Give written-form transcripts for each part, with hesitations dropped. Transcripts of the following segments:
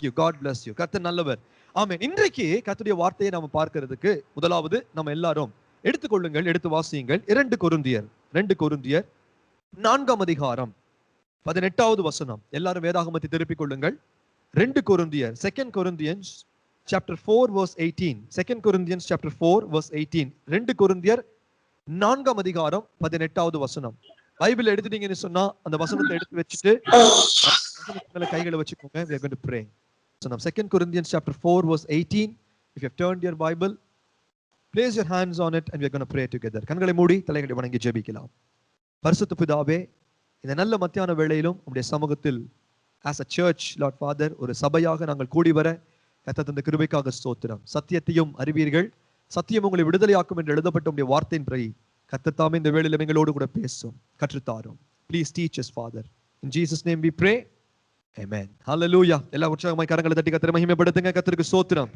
Thank you, God bless you. கர்த்தர் நல்லவர். ஆமென். இன்றைக்கு கர்த்தருடைய வார்த்தையை நாம பார்க்கிறதுக்கு முதலாவது நம்ம எல்லாரும் எடுத்துக்கொள்ளுங்கள், எடுத்து வாசியுங்கள். 2 கொரிந்தியர் 4ஆம் அதிகாரம் 18வது வசனம். எல்லாரும் வேதாகமத்தை திருப்பிக் கொள்ளுங்கள். 2 கொரிந்தியர், 2 Corinthians chapter 4 verse 18. 2 Corinthians chapter 4 verse 18. 2 கொரிந்தியர் 4ஆம் அதிகாரம் 18வது வசனம். பைபிள் எடுத்துட்டீங்கன்னு சொன்னா அந்த வசனத்தை எடுத்து வச்சுட்டு வசனத்துல கைகளை வச்சுக்கோங்க. We are going to pray. 2 Corinthians chapter 4 verse 18. If you have turned your Bible, place your hands on it and we are going to pray together. கண்களை மூடி தலைகளை வணங்கி ஜெபிக்கலாம். பரிசுத்த பிதாவே, இந்த நல்ல மத்தியான வேளையிலும் உம்முடைய சமூகத்தில் as a church, Lord Father, ஒரு சபையாக நாங்கள் கூடி வர கர்த்தர் தந்த கிருபைக்காக ஸ்தோத்திரம். சத்தியத்தையும் அறிவீர்கள், சத்தியம் உங்களை விடுதலையாக்கும் என்று எழுதப்பட்ட உம்முடைய வார்த்தையின் படி கர்த்தர் தாமே இந்த வேளையிலும் எங்களோடு கூட பேசும், கற்றுத்தாரும். Please teach us, Father. In Jesus' name we pray. Amen. Hallelujah. எல்லா உற்சாகமாய் கரங்களை தட்டி கர்த்தரை மகிமைப்படுத்துங்க. கர்த்தருக்கு ஸ்தோத்திரம்.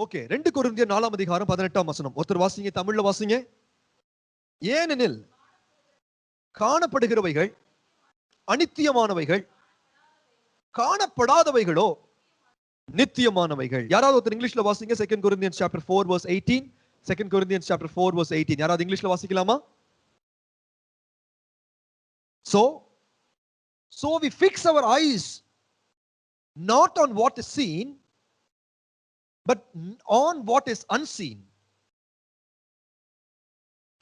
ஓகே, 2 கொரிந்தியர் 4ஆம் அதிகாரம் 18ஆம் வசனம். ஒருத்தர் வாசிங்க, தமிழ்ல வாசிங்க. ஏனெனில் காணப்படுகிறவைகள் அநித்தியமானவைகள், காணப்படாதவைகளோ நித்தியமானவைகள். யாராவது ஒருத்தர் இங்கிலீஷ்ல வாசிங்க. 2 Corinthians chapter 4 verse 18. 2 Corinthians chapter 4 verse 18. யாராவது இங்கிலீஷ்ல வாசிக்கலாமா? So we fix our eyes not on what is seen, but on what is unseen.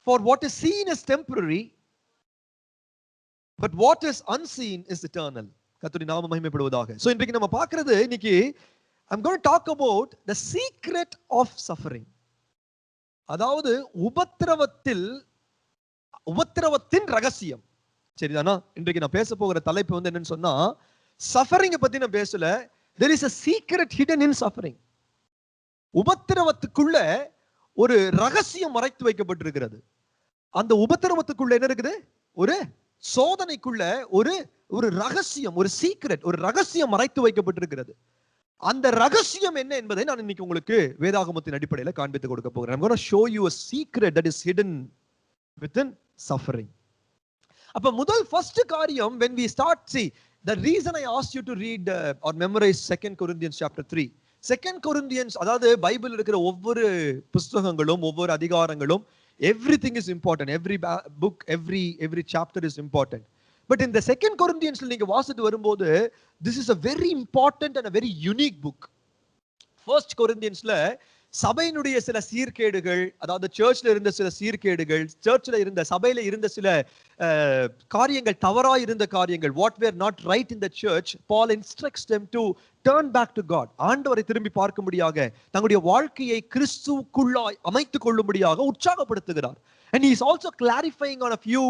For what is seen is temporary, but what is unseen is eternal. கர்த்தருடைய நாமம் மகிமைப்படுவதாக. So இன்றைக்கு நம்ம பார்க்கிறது, இன்னைக்கு I'm going to talk about the secret of suffering. அதாவது உபத்திரவத்தின் ரகசியம். சரிதானா? இன்றைக்கு நான் பேச போகிற தலைப்பு வந்து என்னன்னு சொன்னா, சஃபரிங்கை பத்தி நான் பேசல. There is a secret hidden in suffering. உபத்திரவத்துக்குள்ள ஒரு ரகசியம் மறைத்து வைக்கப்பட்டிருக்கிறது. அந்த உபத்திரவத்துக்குள்ள என்ன இருக்குது? ஒரு சோதனைக்குள்ள ஒரு ரகசியம், ஒரு சீக்ரெட், ஒரு ரகசியம் மறைத்து வைக்கப்பட்டிருக்கிறது. அந்த ரகசியம் என்ன என்பதை நான் இன்னைக்கு உங்களுக்கு வேதாகமத்தின் அடிப்படையில காண்பித்து கொடுக்க போகிறேன். I'm going to show you a secret that is hidden within suffering. அப்ப முதல் first காரியம், when we start, see, the reason I asked you to read or memorize 2 Corinthians chapter 3. 2 Corinthians, அதாவது பைபிள் இருக்கிற ஒவ்வொரு புத்தகங்களும் ஒவ்வொரு அதிகாரங்களும், everything is important. Every book, every chapter is important. But in the 2 Corinthians நீங்க வாசித்து வரும்போது, this is a very important and a very unique book. 1 Corinthiansல சபையினுடைய சில சீர்கேடுகள், அதாவது சர்ச்ல இருந்த சில சீர்கேடுகள், சர்ச்ல இருந்த சபையில இருந்த சில காரியங்கள், தவறாய் இருந்த காரியங்கள், what were not right in the church, Paul instructs them to turn back to God. ஆண்டவரை திரும்பி பார்க்கும்படியாக, தங்களுடைய வாழ்க்கையை கிறிஸ்துவுக்குள்ளாய் அமைத்துக் கொள்ளும்படியாக உற்சாகப்படுத்துகிறார். And he is also clarifying on a few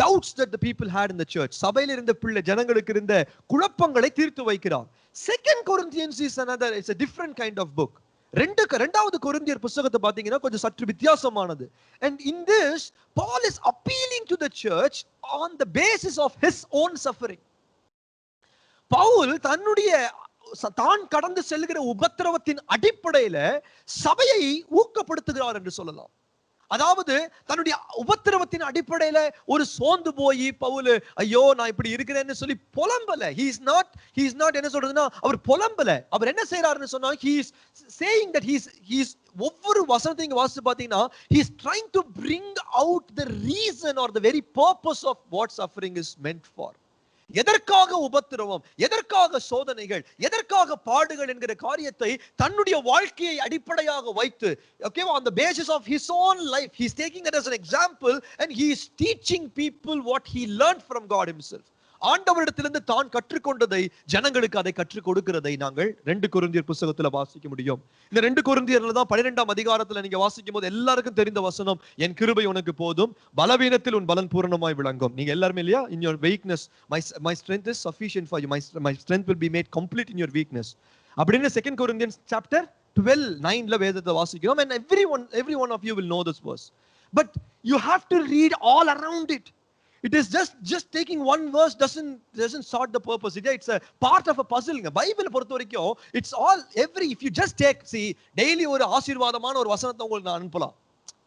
doubts that the people had in the church. சபையில இருந்த ஜனங்களுக்கு இருந்த குழப்பங்களை தீர்த்து வைக்கிறார். 2 Corinthians is another, it's a different kind of book. இரண்டாவது கொரிந்தியர் புத்தகத்தை பாத்தீங்கன்னா கொஞ்சம் சற்று வித்தியாசமானது. And in this, Paul is appealing to the church on the basis of his own suffering. Pavul தான் கடந்து செல்கிற உபத்திரவத்தின் அடிப்படையில சபையை ஊக்கப்படுத்துகிறார் என்று சொல்லலாம். அதாவது தன்னுடைய உபத்திரவத்தின் அடிப்படையில ஒரு சோர்ந்து போய் பவுல், ஐயோ நான் இப்படி இருக்கிறேன்னு சொல்லி புலம்பல. he is not என்ன சொல்றதுன்னா, அவர் புலம்பல. அவர் என்ன செய்யறாருன்னு சொன்னா, he is saying that he is ஒவ்வொரு வசனத்தையும் வாசித்து பாத்தீங்கன்னா, he is trying to bring out the reason or the very purpose of what suffering is meant for. எதற்காக உபத்திரவம், எதற்காக சோதனைகள், எதற்காக பாடுகள் என்கிற காரியத்தை தன்னுடைய வாழ்க்கையை அடிப்படையாக வைத்து, okay, on the basis of his own life, he is taking that as an example and he is teaching people what he learned from God himself. ஆண்டவரிடத்திலிருந்து தான் கற்றுக்கொண்டதை ஜனங்களுக்கு அதை கற்றுக் கொடுக்கிறதை நாங்கள் 2 கொரிந்தியர் புத்தகத்துல வாசிக்க முடியும். இந்த 2 கொரிந்தியர்ல தான் 12ஆம் அதிகாரத்துல நீங்க வாசிக்கும் போது எல்லாருக்கும் தெரிந்த வசனம், என் கிருபை உனக்கு போதும், பலவீனத்தில் உன் பலன் பூரணமாய் விளங்கும். நீங்க எல்லாரும் இல்லையா, in your weakness my strength is sufficient for you, my strength will be made complete in your weakness. அப்படின்னு 2 Corinthians chapter 12:9ல வேதத்தை வாசிக்கிறோம். And every one of you will know this verse, but you have to read all around it. It is just taking one verse doesn't sort the purpose. It's a part of a puzzle. Bible பொறுத்த வரைக்கும் it's all if you just take, see, daily ஒரு ஆசீர்வாதமான ஒரு வசனத்தை உங்களுக்கு நான் அனுப்பலாம்.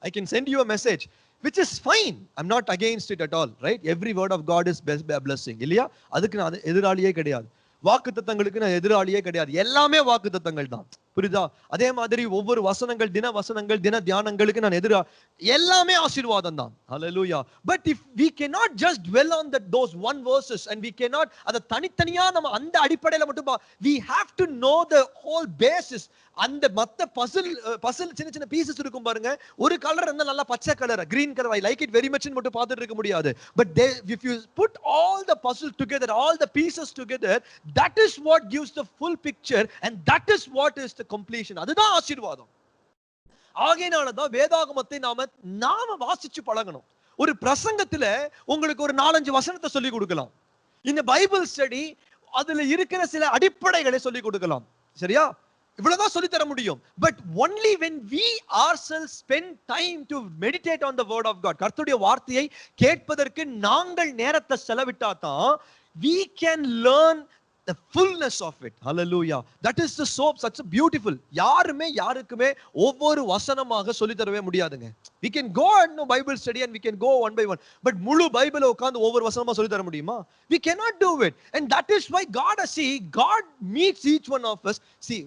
I can send you a message which is fine. I'm not against it at all, right? Every word of God is blessing, இல்லையா? அதுக்கு நான் எதிராளியே கிடையாது. வாக்குத்தத்தங்களுக்கு நான் எதிராளியே கிடையாது. எல்லாமே வாக்குத்தத்தங்கள் தான். புரியுதா? அதே மாதிரி ஒவ்வொரு வசனங்கள், தின வசனங்கள், தின தியானங்களுக்கு நான் எதிரா எல்லாமே ஆசீர்வாதம் தான். ஹalleluya. But if we cannot just dwell on those one verses and we cannot அத தனித்தனியா நம்ம அந்த அடிப்படையில மட்டும் we have to know the whole basis. அந்த மத்த பசில் சின்ன சின்ன பீசஸ் இருக்கும் பாருங்க. ஒரு கலர் இருந்தா நல்லா பச்சை colour, green colour, I like it very much மட்டும் பார்த்துட்டு இருக்க முடியாது. But if you put all the puzzle together, all the pieces together, that is what gives the full picture and that is what is the completion. அதுதான் ஆசீர்வாதம். ஆகையினாலதான் வேதாகமத்தை நாம வாசிச்சு பழகணும். ஒரு பிரசங்கத்துல உங்களுக்கு ஒரு 4-5 வசனத்தை சொல்லி கொடுக்கலாம். இந்த பைபிள் ஸ்டடி அதுல இருக்கிற சில அடிப்படைகளை சொல்லி கொடுக்கலாம். சரியா? இவ்வளவுதான் சொல்லி தர முடியும். But only when we ourselves spend time to meditate on the word of God, கர்த்தருடைய வார்த்தையை கேட்பதற்கு நாங்கள் நேரத்தை செலவிட்டா தான் we can learn the fullness of it. Hallelujah. That is the soap, such a beautiful. யாருக்குமே ஒவ்வொரு வசனமாக சொல்லி தரவே முடியாதுங்க. We can go and know Bible study and we can go one by one. But முழு பைபிளை உட்கார்ந்து ஒவ்வொரு வசனமா சொல்லி தர முடியுமா? We cannot do it. And that is why God meets each one of us. See,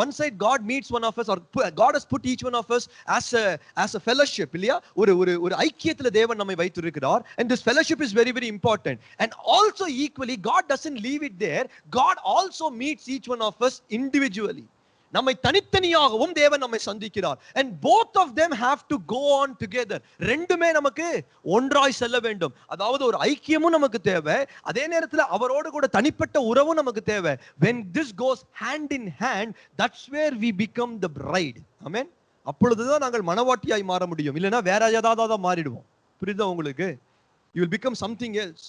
one side God meets one of us, or God has put each one of us as a fellowship. இல்லையா? ஒரு ஐக்கியத்துல தேவன் நம்மை வைத்திருக்கிறார். And this fellowship is very very important. And also equally God doesn't leave it there. God also meets each one of us individually. நம்மை தனித்தனியாகவும் தேவன் நம்மை சந்திக்கிறார். And both of them have to go on together. ரெண்டுமே நமக்கு ஒன்றாய் செல்ல வேண்டும். அதாவது ஒரு ஐக்கியமும் நமக்கு தேவை, அதே நேரத்தில் அவரோடு கூட தனிப்பட்ட உறவும் நமக்கு தேவை. When this goes hand in hand, that's where we become the bride. Amen. அப்பொழுதுதான் நாங்கள் மணவாட்டியாய் மாற முடியும். இல்லைன்னா வேற ஏதாவது மாறிடுவோம். புரியுதா உங்களுக்கு? You will become something else.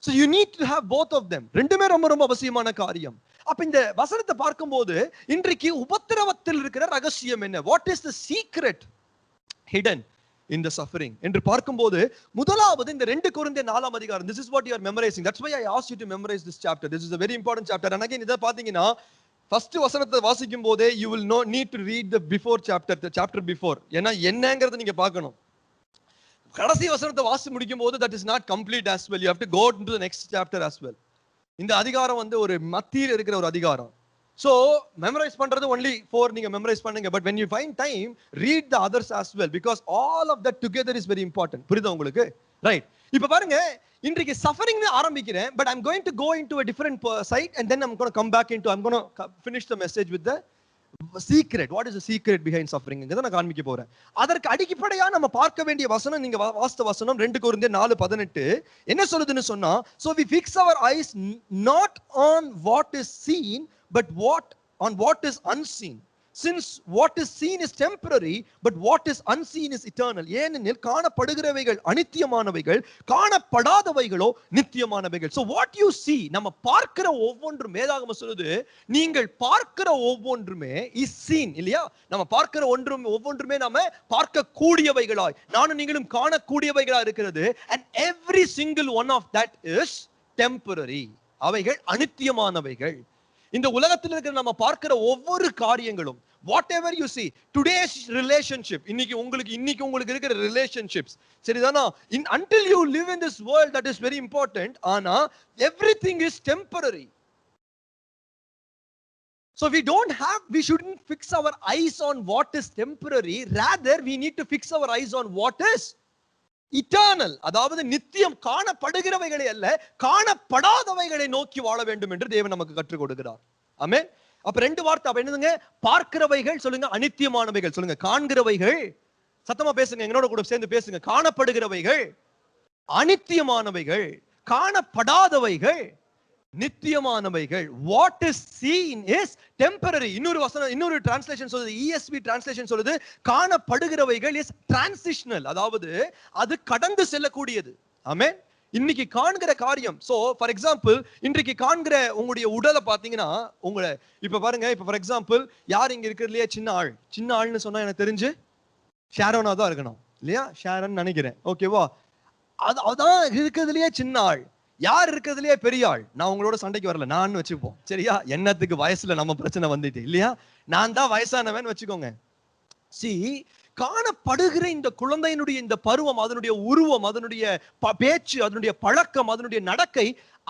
So you need to have both of them. ரெண்டுமே ரொம்ப ரொம்ப அவசியமான காரியம். அப்ப இந்த வசனத்தை பார்க்கும்போது இன்றைக்கு உபத்திரவத்தில் இருக்கிற ரகசியம் என்ன? What is the secret hidden in the suffering என்று பார்க்கும்போது முதலாவது இந்த 2 கொரிந்தியர் 4ஆம் அதிகாரம். This is what you are memorizing. That's why I asked you to memorize this chapter. This is a very important chapter. And again இத பாத்தீங்கன்னா first வசனத்தை வாசிக்கும் போதே you will need to read the before chapter, the chapter before. ஏன்னா என்னங்கறத நீங்க பார்க்கணும். கடைசி வசனத்தை வாசி முடிக்கும் போது that is not complete as well. You have to go into the next chapter as well. இந்த அதிகாரம் ஒரு மத்தியில் இருக்கிற ஒரு அதிகாரம். So memorize பண்றது only 4 நீங்க memorize பண்ணுங்க. But when you find time, read the others as well, because all of that together is very important. புரியுதா உங்களுக்கு? ரைட். இப்ப பாருங்க, இன்றைக்கு suffering ஆரம்பிக்கிறேன். But I'm going to go into a different side and then I'm going to come back into, I'm going to finish the message with the secret. What is the secret behind suffering? இங்க நான் காண்பிக்க போறேன். அதற்கு அடிப்படையா நம்ம பார்க்க வேண்டிய வசனம், நீங்க வாஸ்த வசனம் 2 கொரிந்தியர் 4:18 என்ன சொல்லுதுன்னு சொன்னா, so we fix our eyes not on what is seen but on what is unseen, since what is seen is temporary but what is unseen is eternal. ஏனெனில் காணப்படுகிறவைகள் அநித்தியமானவைகள், காணப்படாதவைகளோ நித்தியமானவைகள். So what you see, நம்ம பார்க்கிற ஒவ்வொன்றும், வேதாகமம் சொல்லுது, நீங்கள் பார்க்கிற ஒவ்வொன்றுமே is seen. இல்லையா? நம்ம பார்க்கிற ஒவ்வொன்றுமே நாம பார்க்க கூடியவைகளாய், நானும் நீங்களும் காணக்கூடியவைகளா இருக்கிறது. And every single one of that is temporary. அவைகள் அநித்தியமானவைகள். இந்த உலகத்தில் இருக்கிற நம்ம பார்க்கிற ஒவ்வொரு காரியங்களும், whatever you see, today's relationship, இன்னைக்கு உங்களுக்கு இருக்கிற relationships, சரிதானா? Until you live in this world, that is very important. ஆனா everything is temporary. So we shouldn't fix our eyes on what is temporary. Rather, we need to fix our eyes on what is eternal. அதாவது நித்தியம். காணப்படுகிறவைகளை அல்ல, காணப்படாதவைகளை நோக்கி வாழ வேண்டும் என்று தேவன் நமக்கு கற்றுக் கொடுக்கிறார். ஆமென். அப்ப 2 வார்த்தை. அப்ப என்னதுங்க? பார்க்கிறவைகள் சொல்லுங்க, அநித்தியமானவைகள் சொல்லுங்க. காண்கிறவைகள், சத்தமா பேசுங்க, என்னோட கூட சேர்ந்து பேசுங்க. காணப்படுகிறவைகள் அநித்தியமானவைகள், காணப்படாதவைகள் நித்தியமானவைகள். What is seen is temporary. இன்னொரு டிரான்ஸ்லேஷன் சொல்லுது, ESV டிரான்ஸ்லேஷன் சொல்லுது, காணப்படுகிறவைகள் is transitional. அதாவது அது கடந்து செல்லக்கூடியது. ஆமென். இன்னைக்கு காண்கிற காரியம். சோ ஃபார் எக்ஸாம்பிள், இன்றைக்கு காண்கிற உங்களுடைய உடலை பாத்தீங்கன்னா, உங்களை இப்ப பாருங்க, இப்ப ஃபார் எக்ஸாம்பிள், யார் இங்க இருக்கிறதுலயே சின்ன ஆள்னு சொன்னா எனக்கு தெரிஞ்சு ஷாரோனா தான் இருக்கணும். இல்லையா? ஷாரோன் நினைக்கிறேன். ஓகேவா? அதான் இருக்கிறதுலயே சின்ன ஆள். யார் இருக்கிறதுலயே பெரிய ஆள்? நான் உங்களோட சண்டைக்கு வரல, நான் வச்சுப்போம். சரியா? என்னத்துக்கு வயசுல நம்ம பிரச்சனை வந்துட்டு, இல்லையா? நான் தான் வயசானவன் வச்சுக்கோங்க. See, காணப்படுகிற இந்த குழந்தையினுடைய இந்த பருவம், அதனுடைய உருவம், அதனுடைய பேச்சு, அதனுடைய பழக்கம், அதனுடைய நடக்கை,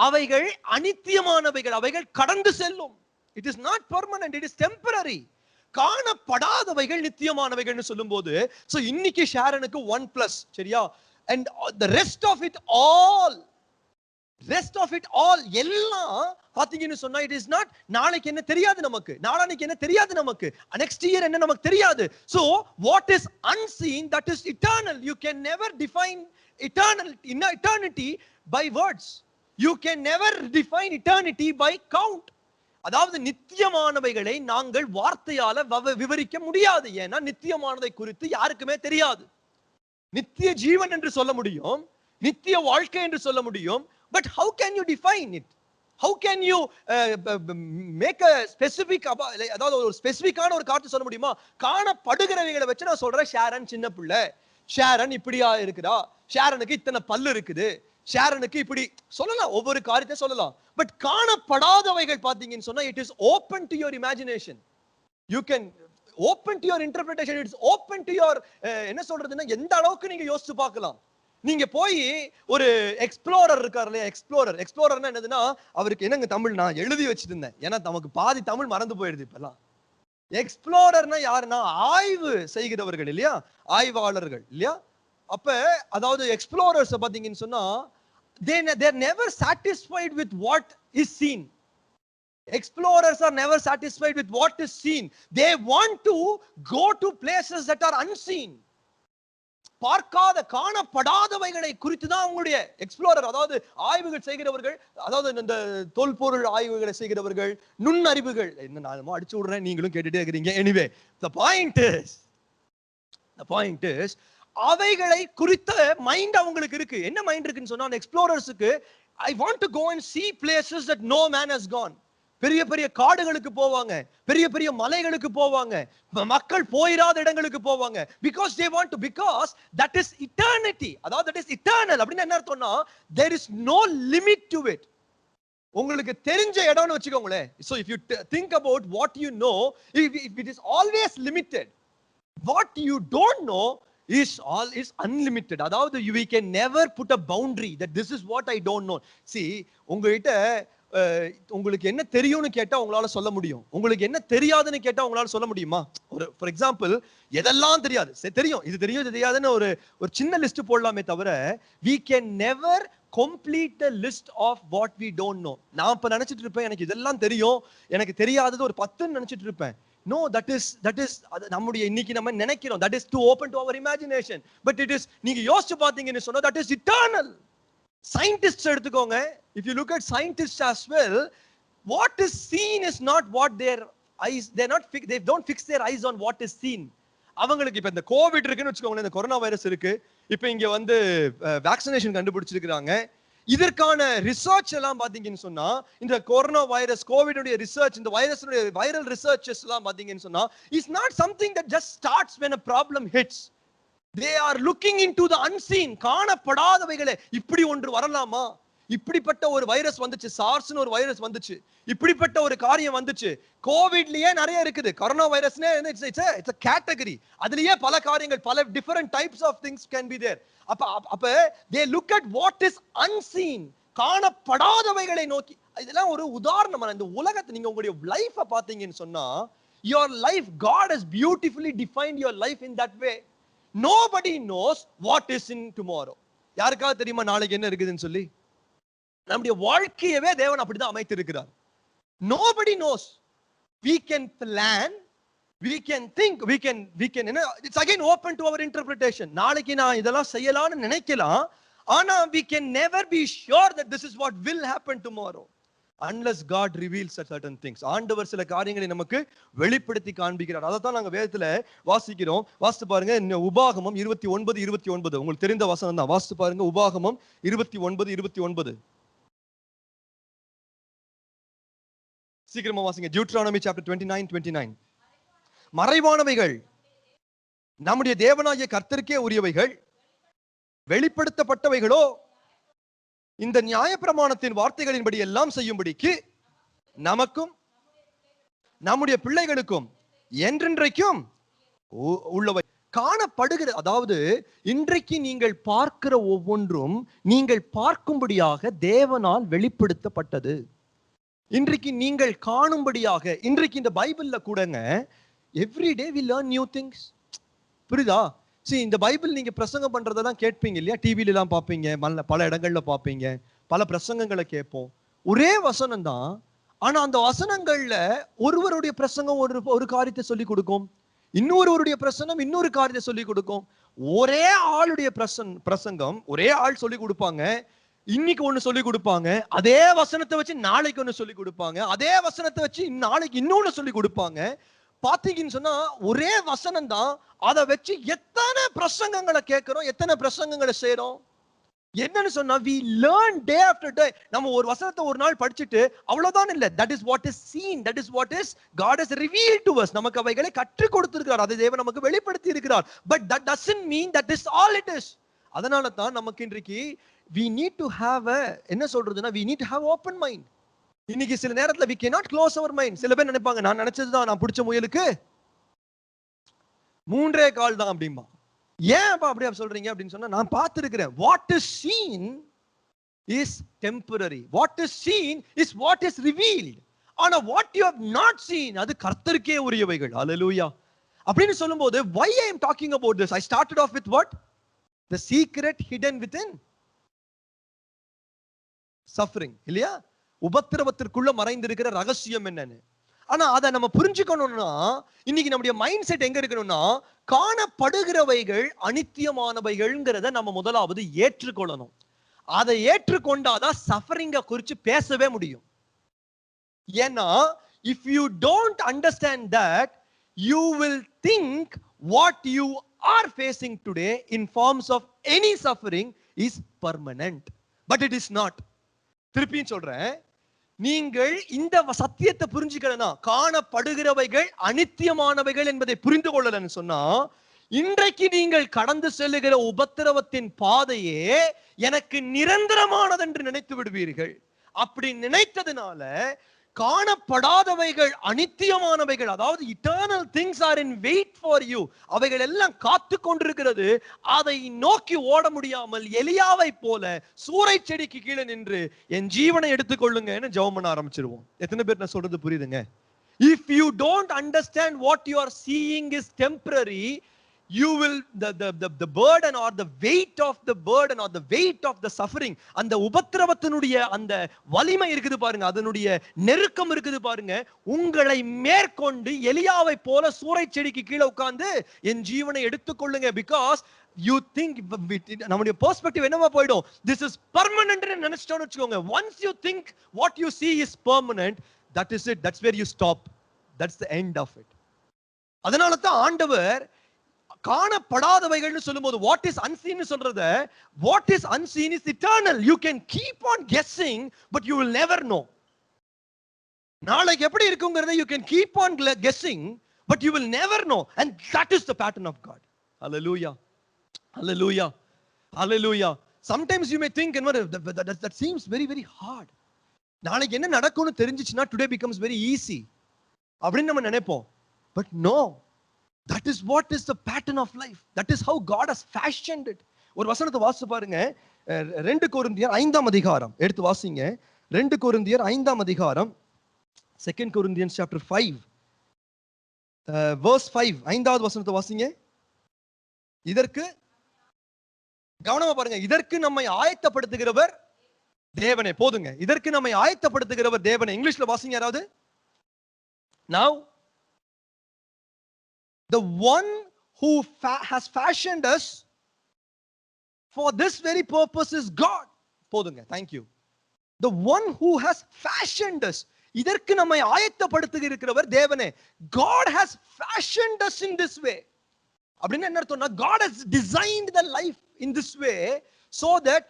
அவைகள் அனித்தியமானவைகள், அவைகள் கடந்து செல்லும். It is not permanent, it is temporary. காணப்படாதவைகள் நித்தியமானவைகள்னு சொல்லும் போது, சோ இன்னைக்கு ஷாரனுக்கு 1+, சரியா? And the rest of it all எல்லாம் பாத்தீங்கன்னு சொன்னா, இட் இஸ் நாட், நாளைக்கு என்ன தெரியாது நமக்கு, நாளானைக்கு என்ன தெரியாது நமக்கு, நெக்ஸ்ட் இயர் என்ன நமக்கு தெரியாது. So what is unseen, that is eternal. You can never define eternity by words. You can never define eternity by count. அதாவது நித்தியமானவைகளை நாங்கள் வார்த்தையால விவரிக்க முடியாது. ஏன்னா நித்தியமானதை குறித்து யாருக்குமே தெரியாது. நித்திய ஜீவன் என்று சொல்ல முடியும், நித்திய வாழ்க்கை என்று சொல்ல முடியும். But how can you define it? How can you make a specific, அதாவது ஒரு ஸ்பெசிபிக்கான ஒரு காரணத்தை சொல்ல முடியுமா? காணப்படுகிறவைகளை வச்சு நான் சொல்றேன், ஷாரன் சின்ன பிள்ளை, ஷாரன் இப்படியா இருக்கிறா, ஷாரனுக்கு இத்தனை பல்லு இருக்குது, ஷாரனுக்கு இப்படி சொல்லலாம், ஒவ்வொரு காரியத்தை சொல்லலாம். பட் காணப்படாதவைகள் பாத்தீங்கன்னு சொன்னா, it is open to your imagination. You can open to your interpretation. It's open to your, என்ன சொல்றதுன்னா, எந்த அளவுக்கு நீங்க யோசிச்சு பார்க்கலாம். நீங்க போய் ஒரு எக்ஸ்ப்ளோரர் இருக்காரு இல்லையா, எக்ஸ்ப்ளோரர்னா என்னதுன்னா, அவருக்கு என்னங்க தமிழ் நான் எழுதி வச்சிருந்தேன், ஏன்னா நமக்கு பாதி தமிழ் மறந்து போயிடுது இப்பெல்லாம். எக்ஸ்ப்ளோரர்னா யாருன்னா, ஆய்வு செய்கிறவர்கள் இல்லையா, ஆய்வாளர்கள் இல்லையா. அப்ப அதாவது எக்ஸ்ப்ளோரர்ஸ் பாத்தீங்கன்னு சொன்னா, they're never satisfied with what is seen. Explorers are never satisfied with what is seen. They want to go to places that are unseen. பார்க்காத, காணப்படாதவைகளை குறித்து தான் அவங்களுடைய எக்ஸ்ப்ளோரர், அதாவது ஆய்வுகள் செய்கிறவர்கள், அதாவது இந்த தொல்பொருள் ஆய்வுகளை செய்கிறவர்கள், நுண்ணறிவுகள். என்ன நான் அடிச்சு விடுறேன், நீங்களும் கேட்டுட்டே இருக்கிறீங்க. எனிவே, the point is அவைகளை குறித்த மைண்ட் அவங்களுக்கு இருக்கு. என்ன மைண்ட் இருக்குன்னு சொன்னா, எக்ஸ்ப்ளோரர்ஸுக்கு, I want to go and see places that no man has gone. பெரிய பெரிய காடுகளுக்கு போவாங்க, பெரிய பெரிய மலைகளுக்கு போவாங்க, மக்கள் போயிராத இடங்களுக்கு போவாங்க. because that is eternity. அதாவது that is eternal அப்படின்னா என்ன அர்த்தம்னா, there is no limit to it. உங்களுக்கு தெரிஞ்ச இடம்னு வச்சுக்கோங்களேன். so if you think about what you know, if it is always limited, what you don't know is unlimited. அதாவது we can never put a boundary that this is what I don't know. see, உங்ககிட்ட உங்களுக்கு என்ன தெரியும்னு கேட்டா உங்களால சொல்ல முடியும், உங்களுக்கு என்ன தெரியாதுன்னு கேட்டா உங்களால சொல்ல முடியுமா? ஒரு ஃபார் எக்ஸாம்பிள், எதெல்லாம் தெரியாது, தெரியும், இது தெரியும், இது தெரியாதுன்னு ஒரு சின்ன லிஸ்ட் போடலாமே தவிர, we can never complete the list of what we don't know. நான் இப்ப நினைச்சிட்டு இருப்பேன், எனக்கு இதெல்லாம் தெரியும், எனக்கு தெரியாதது ஒரு 10ன்னு நினைச்சிட்டு இருப்பேன். No, that is நம்முடைய இன்னைக்கு நம்ம நினைக்கிறோம், that is too open to our imagination. But it is, நீங்க யோசிச்சு பாத்தீங்கன்னு சொன்னா, that is eternal. Scientists எடுத்துக்கோங்க, if you look at scientists as well, what is seen is not what their eyes, they don't fix their eyes on what is seen. அவங்களுக்கு இப்ப இந்த Covid இருக்குன்னு வச்சுக்கோங்களேன், இந்த கொரோனா வைரஸ் இருக்கு, இப்ப இங்க வந்து வேக்சினேஷன் கண்டுபிடிச்சிருக்காங்க. இதற்கான ரிசர்ச் எல்லாம் பாத்தீங்கன்னு சொன்னா, இந்த கொரோனா வைரஸ், கோவிட் ரிசர்ச், இந்த வைரல் ரிசர்ச்சஸ் எல்லாம் பாத்தீங்கன்னு சொன்னா, is not something that just starts when a problem hits. They are looking into the unseen. காணப்படாதவைகளை, இப்படி ஒன்று வரலாமா, இப்படிப்பட்ட ஒரு வைரஸ் வந்துச்சு, சார்ஸ்னு ஒரு வைரஸ் வந்துச்சு, இப்படிப்பட்ட ஒரு காரியம் வந்துச்சு. கோவிட்லயே நிறைய இருக்குது, கொரோனா வைரஸ்னே it's a category. அதுலயே பல காரியங்கள், பல different types of things can be there. அப்ப they look at what is unseen. காணப்படாதவைகளை நோக்கி. இதெல்லாம் ஒரு உதாரணம். இந்த உலகத்தை நீங்க உங்களுடைய லைஃபை பாத்தீங்கன்னு சொன்னா, your life, God has beautifully defined your life in that way. Nobody knows what is in tomorrow. யாருக்காவது தெரியுமா நாளைக்கு என்ன இருக்குதுன்னு சொல்லி? நம்முடைய வாழ்க்கையவே தேவன் அப்படிதான் அமைத்திருக்கிறார். Nobody knows. We can plan, we can think, we can it's again open to our interpretation. நாளைக்கு நான் இதெல்லாம் செய்யலாம்னு நினைக்கலாம், ஆனா we can never be sure that this is what will happen tomorrow unless God reveals certain things. ஆண்டவர் சில காரியங்களை நமக்கு வெளிப்படுத்தி காண்பிக்கிறார். அதை தான் நாங்க வேதத்துல வாசிக்கிறோம். வாசித்து பாருங்க, உபாகமம் 29:29. உங்களுக்கு தெரிந்த வசனம் தான், வாசித்து பாருங்க. உபாகமம் 29:29. சீக்கிரமா வாசிங்க. Deuteronomy chapter 29:29. மறைவானவைகள் நம்முடைய தேவனாகிய கர்த்தருக்கே உரியவைகள், வெளிப்படுத்தப்பட்டவைகளோ இந்த நியாயப்பிரமாணத்தின் வார்த்தைகளின்படி எல்லாம் செய்யும்படிக்கு நமக்கும் நம்முடைய பிள்ளைகளுக்கும் என்றென்றைக்கும் உள்ளவை. காணப்படுகிற, அதாவது இன்றைக்கு நீங்கள் பார்க்கிற ஒவ்வொன்றும் நீங்கள் பார்க்கும்படியாக தேவனால் வெளிப்படுத்தப்பட்டது. இன்றைக்கு நீங்கள் காணும்படியாக, இன்றைக்கு இந்த பைபிள்ல கூடங்க everyday we learn new things. புரியுதா? சரி, இந்த பைபிள் நீங்க பிரசங்கம் பண்றதெல்லாம் கேட்பீங்க இல்லையா, டிவில எல்லாம் பார்ப்பீங்க, பல இடங்கள்ல பார்ப்பீங்க, பல பிரசங்கங்களை கேட்போம். ஒரே வசனம் தான், ஆனா அந்த வசனங்கள்ல ஒருவருடைய பிரசங்கம் ஒரு காரியத்தை சொல்லி கொடுக்கும், இன்னொருவருடைய பிரசங்கம் இன்னொரு காரியத்தை சொல்லி கொடுக்கும். ஒரே ஆளுடைய பிரசங்கம் ஒரே ஆள் சொல்லி கொடுப்பாங்க, இன்னைக்கு ஒண்ணு சொல்லி கொடுப்பாங்க, அதே வசனத்தை வச்சு நாளைக்கு ஒண்ணு சொல்லி கொடுப்பாங்க, அதே வசனத்தை வச்சு நாளைக்கு இன்னொன்னு சொல்லி கொடுப்பாங்க. பாத்தீங்கன்னு சொன்னா ஒரே வசனம் தான், அதை வச்சு எத்தனை பிரசங்கங்களை கேட்கிறோம், எத்தனை பிரசங்கங்களை செய்யறோம். என்னன்னு சொன்னா we learn day after day. நம்ம ஒரு வசனத்தை ஒரு நாள் படிச்சுட்டு அவ்வளவுதான் இல்ல, that is what is seen, that is what is God has revealed to us. நமக்கு அவைகளை கற்றுக் கொடுத்திருக்கிறார், அதை தேவன் நமக்கு வெளிப்படுத்தி இருக்கிறார். but that doesn't mean that is all it is. அதனால தான் நமக்கு இன்றைக்கு we need to have a, என்ன சொல்றதுன்னா, we need to have open mind. இன்னைக்கு சில நேரத்துல we cannot close our mind. சில பேர் நினைப்பாங்க, நான் நினைச்சதுதான், நான் பிடிச்ச முயலுக்கு 3 கால் தான் அப்படிம்பா. ஏன் அப்படியே சொல்றீங்க அப்படின்னு சொன்னா, நான் பார்த்திருக்கிறேன். What is seen is temporary, what is seen is what is revealed. ஆனா what you have not seen, அது கர்த்தருக்கே உரியவைகள். ஹல்லேலூயா. அப்படின்னு சொல்லும்போது, why I am talking about this? I started off with what? The secret hidden within suffering, இல்லையா? உபத்திரவத்திற்குள்ள மறைந்திருக்கிற ரகசியம் என்னன்னு. ஆனா அதை நம்ம புரிஞ்சுக்கணும்னா, இன்னைக்கு நம்முடைய மைண்ட் செட் எங்க இருக்கணும்னா, காணப்படுகிறவைகள் அனித்தியமானவைகள்ங்கிறத நம்ம முதலாவது ஏற்றுக்கொள்ளணும். அதை ஏற்றுக்கொண்டாதான் சஃபரிங்க குறித்து பேசவே முடியும். ஏன்னா if you don't understand that, you will think what you are facing today in forms of any suffering is permanent, but it is not. திருப்பியும் சொல்றேன், நீங்கள் இந்த சத்தியத்தை புரிஞ்சுக்கணும்னா, காணப்படுகிறவைகள் அனித்தியமானவைகள் என்பதை புரிந்து கொள்ளலன்னு சொன்னா, இன்றைக்கு நீங்கள் கடந்து செல்லுகிற உபத்திரவத்தின் பாதையே எனக்கு நிரந்தரமானது என்று நினைத்து விடுவீர்கள். அப்படி நினைத்ததுனால காணப்படாதவைகள் அனித்தியமானவைகள், அதாவது eternal things are in wait for you, அவைகள் எல்லாம் காத்து கொண்டிருக்கிறது. அதை நோக்கி ஓட முடியாமல் எலியாவை போல சூறை செடிக்கு கீழே நின்று என் ஜீவனை எடுத்துக்கொள்ளுங்கன்னு ஜெபம் பண்ண ஆரம்பிச்சிருவோம். எத்தனை பேர் நான் சொல்றது புரியுதுங்க? If you don't understand what you are seeing is temporary, you will the burden or the weight of the burden or the weight of the suffering, அந்த உபத்திரவத்தினுடைய அந்த வலிமை இருக்குது பாருங்க, அதனுடைய நெருக்கம் இருக்குது பாருங்க, உங்களை மேற்கொண்டு எலியாவை போல சூறை செடிக்கு கீழே உட்கார்ந்து என் ஜீவனை எடுத்துக்கொள்ளுங்க. because you think, நம்முடைய பெர்ஸ்பெக்டிவ் என்னவா போய்டும், this is permanent ன்னு நினைச்சிட்டோம்னு வெச்சுக்கோங்க. once you think what you see is permanent, that is it, that's where you stop, that's the end of it. அதனால தான் ஆண்டவர் காணப்படாதவைகள்னு சொல்லும்போது what is unseen சொல்றத, what is unseen is eternal. You can keep on guessing but you will never know. நாளைக்கு எப்படி இருக்குங்கிறத you can keep on guessing but you will never know, and that is the pattern of God. Hallelujah, hallelujah, hallelujah. Sometimes you may think that seems very very hard. நாளைக்கு என்ன நடக்கும்னு தெரிஞ்சிச்சுனா today becomes very easy அப்படின்னு நம்ம நினைப்போம். but no, that is what is the pattern of life. That is how God has fashioned it. ஒரு வசனத்தை வாசிச்சு பாருங்க, 2 கொரிந்தியர் 5ஆம் அதிகாரம் எடுத்து வாசிங்க. 2 கொரிந்தியர் 5ஆம் அதிகாரம், 2 Corinthians chapter 5 verse 5, 5வது வசனத்தை வாசிங்க. இதற்கு கவனமா பாருங்க, இதற்கு நம்மை ஆயத்தப்படுத்துகிறவர் தேவனே. போதுங்க, இதற்கு நம்மை ஆயத்தப்படுத்துகிறவர் தேவனே. இங்கிலீஷ்ல வாசிங்க யாராவது. Now the one who has fashioned us for this very purpose is God. போதுங்க, thank you. The one who has fashioned us, இதற்கு நம்மை ஆயத்தப்படுத்துகிறவர் தேவனே. God has fashioned us in this way. அப்படின்னா என்ன அர்த்தம்னா, God has designed the life in this way so that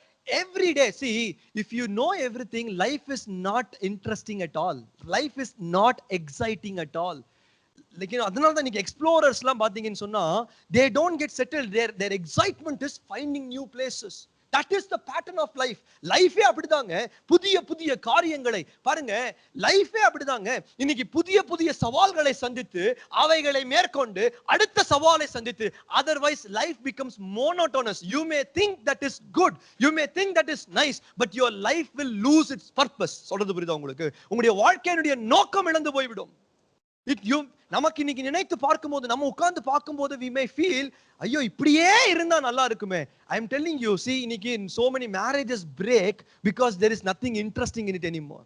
every day, see, if you know everything, life is not interesting at all, life is not exciting at all. அதனால தான் இன்னைக்கு எக்ஸ்ப்ளோரர்ஸ்லாம் பாத்தீங்கன்னு சொன்னா, they don't get settled, their excitement is finding new places. That is the pattern of life. லைஃபே அப்படிதாங்க. புதிய புதிய காரியங்களை பாருங்க, லைஃபே அப்படிதாங்க. இன்னைக்கு புதிய புதிய சவால்களை சந்தித்து அவைகளை மேற்கொண்டு அடுத்த சவாலை சந்தித்து, otherwise life becomes monotonous. You may think that is good, you may think that is nice, but your life will lose its purpose. சொல்றது புரியுதா உங்களுக்கு? உங்களுடைய வாழ்க்கையினுடைய நோக்கம் இழந்து போய்விடும். நமக்கு இன்னைக்கு நினைத்து பார்க்கும்போது, நம்ம உட்கார்ந்து பார்க்கும்போது we may feel, ஐயோ இப்படியே இருந்தா நல்லா இருக்குமே. I am telling you, see, இன்னைக்கு so many marriages break because there is nothing interesting in it anymore.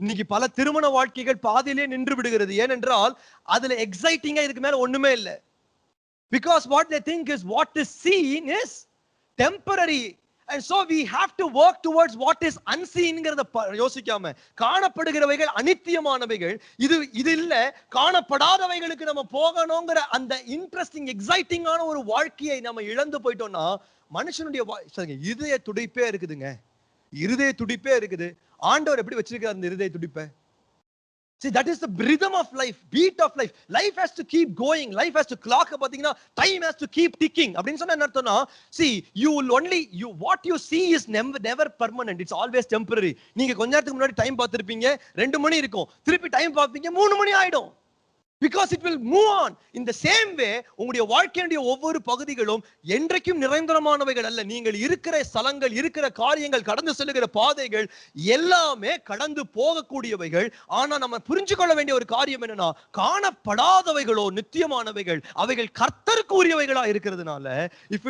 இன்னைக்கு பல திருமண வாழ்க்கைகள் பாதியிலே நின்று விடுகிறது. ஏனென்றால் அதுல எக்ஸைட்டிங்கா இதுக்கு மேல ஒண்ணுமே இல்ல. Because what they think is what is seen is temporary. And so we have to work towards what is unseen. யோசிக்காம காணப்படுகிறவைகள் அநித்தியமானவைகள், இது இல்ல, காணப்படாதவைகளுக்கு நம்ம போகணுங்கிற அந்த இன்ட்ரெஸ்டிங் எக்ஸைட்டிங்கான ஒரு வாழ்க்கையை நம்ம இழந்து போயிட்டோம்னா மனுஷனுடைய இருதய துடிப்பே இருக்குதுங்க. இருதய துடிப்பே இருக்குது. ஆண்டவர் எப்படி வச்சிருக்காரு அந்த இருதய துடிப்பை? See, that is the rhythm of life, beat of life. Life has to keep going. Life has to clock. பாத்தீங்கன்னா time has to keep ticking. அப்படின்னு சொன்னா என்ன அர்த்தம்னா, see, what you see is never permanent. It's always temporary. நீங்க கொஞ்ச நேரத்துக்கு முன்னாடி time பார்த்திருப்பீங்க, 2 மணி இருக்கும், திருப்பி டைம் பார்ப்பீங்க 3 மணி ஆயிடும். Because it will move on. In the same way, உங்களுடைய வாழ்க்கையுடைய ஒவ்வொரு பகுதிகளும் என்றைக்கும் நிரந்தரமானவைகள் அல்ல. நீங்கள் இருக்கிற ஸ்தலங்கள், இருக்கிற காரியங்கள், கடந்து செல்லுகிற பாதைகள் எல்லாமே கடந்து போகக்கூடியவைகள். ஆனா நம்ம புரிஞ்சு கொள்ள வேண்டிய ஒரு காரியம் என்னன்னா, காணப்படாதவைகளோ நித்தியமானவைகள், அவைகள் கர்த்தருக்கு உரியவைகளா இருக்கிறதுனால, if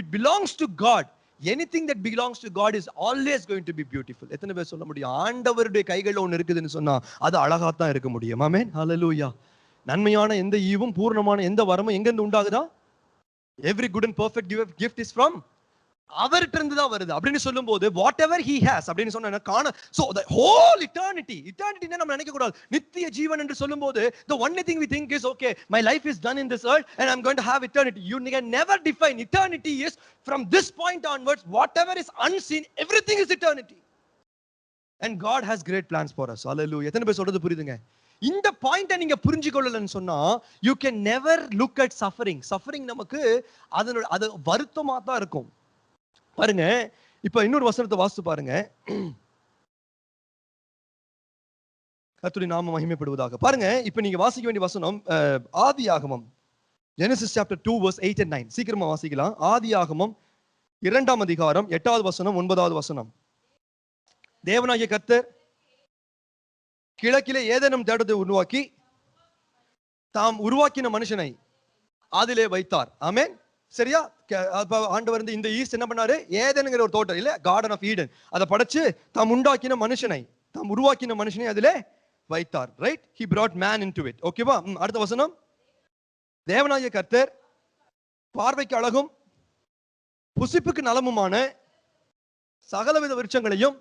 it belongs to God, anything that belongs to God is always going to be beautiful. எத்தனை பேர் சொல்ல முடியும் ஆண்டவருடைய கைகளில் ஒன்று இருக்குதுன்னு சொன்னா அது அழகாத்தான் இருக்க முடியும்? ஆமென், ஹல்லேலூயா. நன்மையான எந்த ஈவும் பூர்ணமான எந்த வரமும் எங்க இருந்து உண்டாகுதா? Every good and perfect gift is from அவர்கிட்ட இருந்து தான் வருது அப்படின்னு சொல்லும்போது whatever he has அப்படின்னு சொன்னா காண, so the whole eternity நம்ம நினைக்க கூடாது. நித்திய ஜீவன் என்று சொல்லும்போது the only thing we think is, okay, my life is done in this earth and I'm going to have eternity. You can never define eternity. Is from this point onwards, whatever is unseen, everything is eternity, and God has great plans for us. Hallelujah. எத்தனை பேர் சொல்றது புரியுதுங்க? இந்த பாயிண்ட நீங்க புரிஞ்சு கொள்ளலன்னு சொன்னா you can never look at suffering நமக்கு அது வருத்தமா தான் இருக்கும். பாருங்க, இப்ப இன்னொரு வசனத்தை வாசித்து பாருங்க. கர்த்தருடைய நாமம் மகிமைப்படுவதாக. பாருங்க, இப்ப நீங்க வாசிக்க வேண்டிய வசனம் ஆதியாகமம், Genesis chapter 2 verse 8 and 9. சீக்கிரமா வாசிக்கலாம். ஆதியாகமம் 2ஆம் அதிகாரம் 8வது வசனம் 9வது வசனம். தேவனாகிய கர்த்தர் கிழக்கிலே ஏதேனும் தேடத்தை உருவாக்கி தாம் உருவாக்கின மனுஷனை அதிலே வைத்தார். ஆமென். சரியா? ஆண்டவர் இந்த ஈஸ்ட் என்ன பண்ணாரு? ஏதேனுங்கிற ஒரு தோட்டம் இல்ல, கார்டன் ஆஃப் ஈடன், அதை படைச்சு தாம் உண்டாக்கின மனுஷனை, தாம் உருவாக்கின மனுஷனை அதிலே வைத்தார். Right? He brought man into it. ஓகேவா? அடுத்த வசனம். தேவனாகிய கர்த்தர் பார்வைக்கு அழகும் புசிப்புக்கு நலமுமான சகலவித விருட்சங்களையும்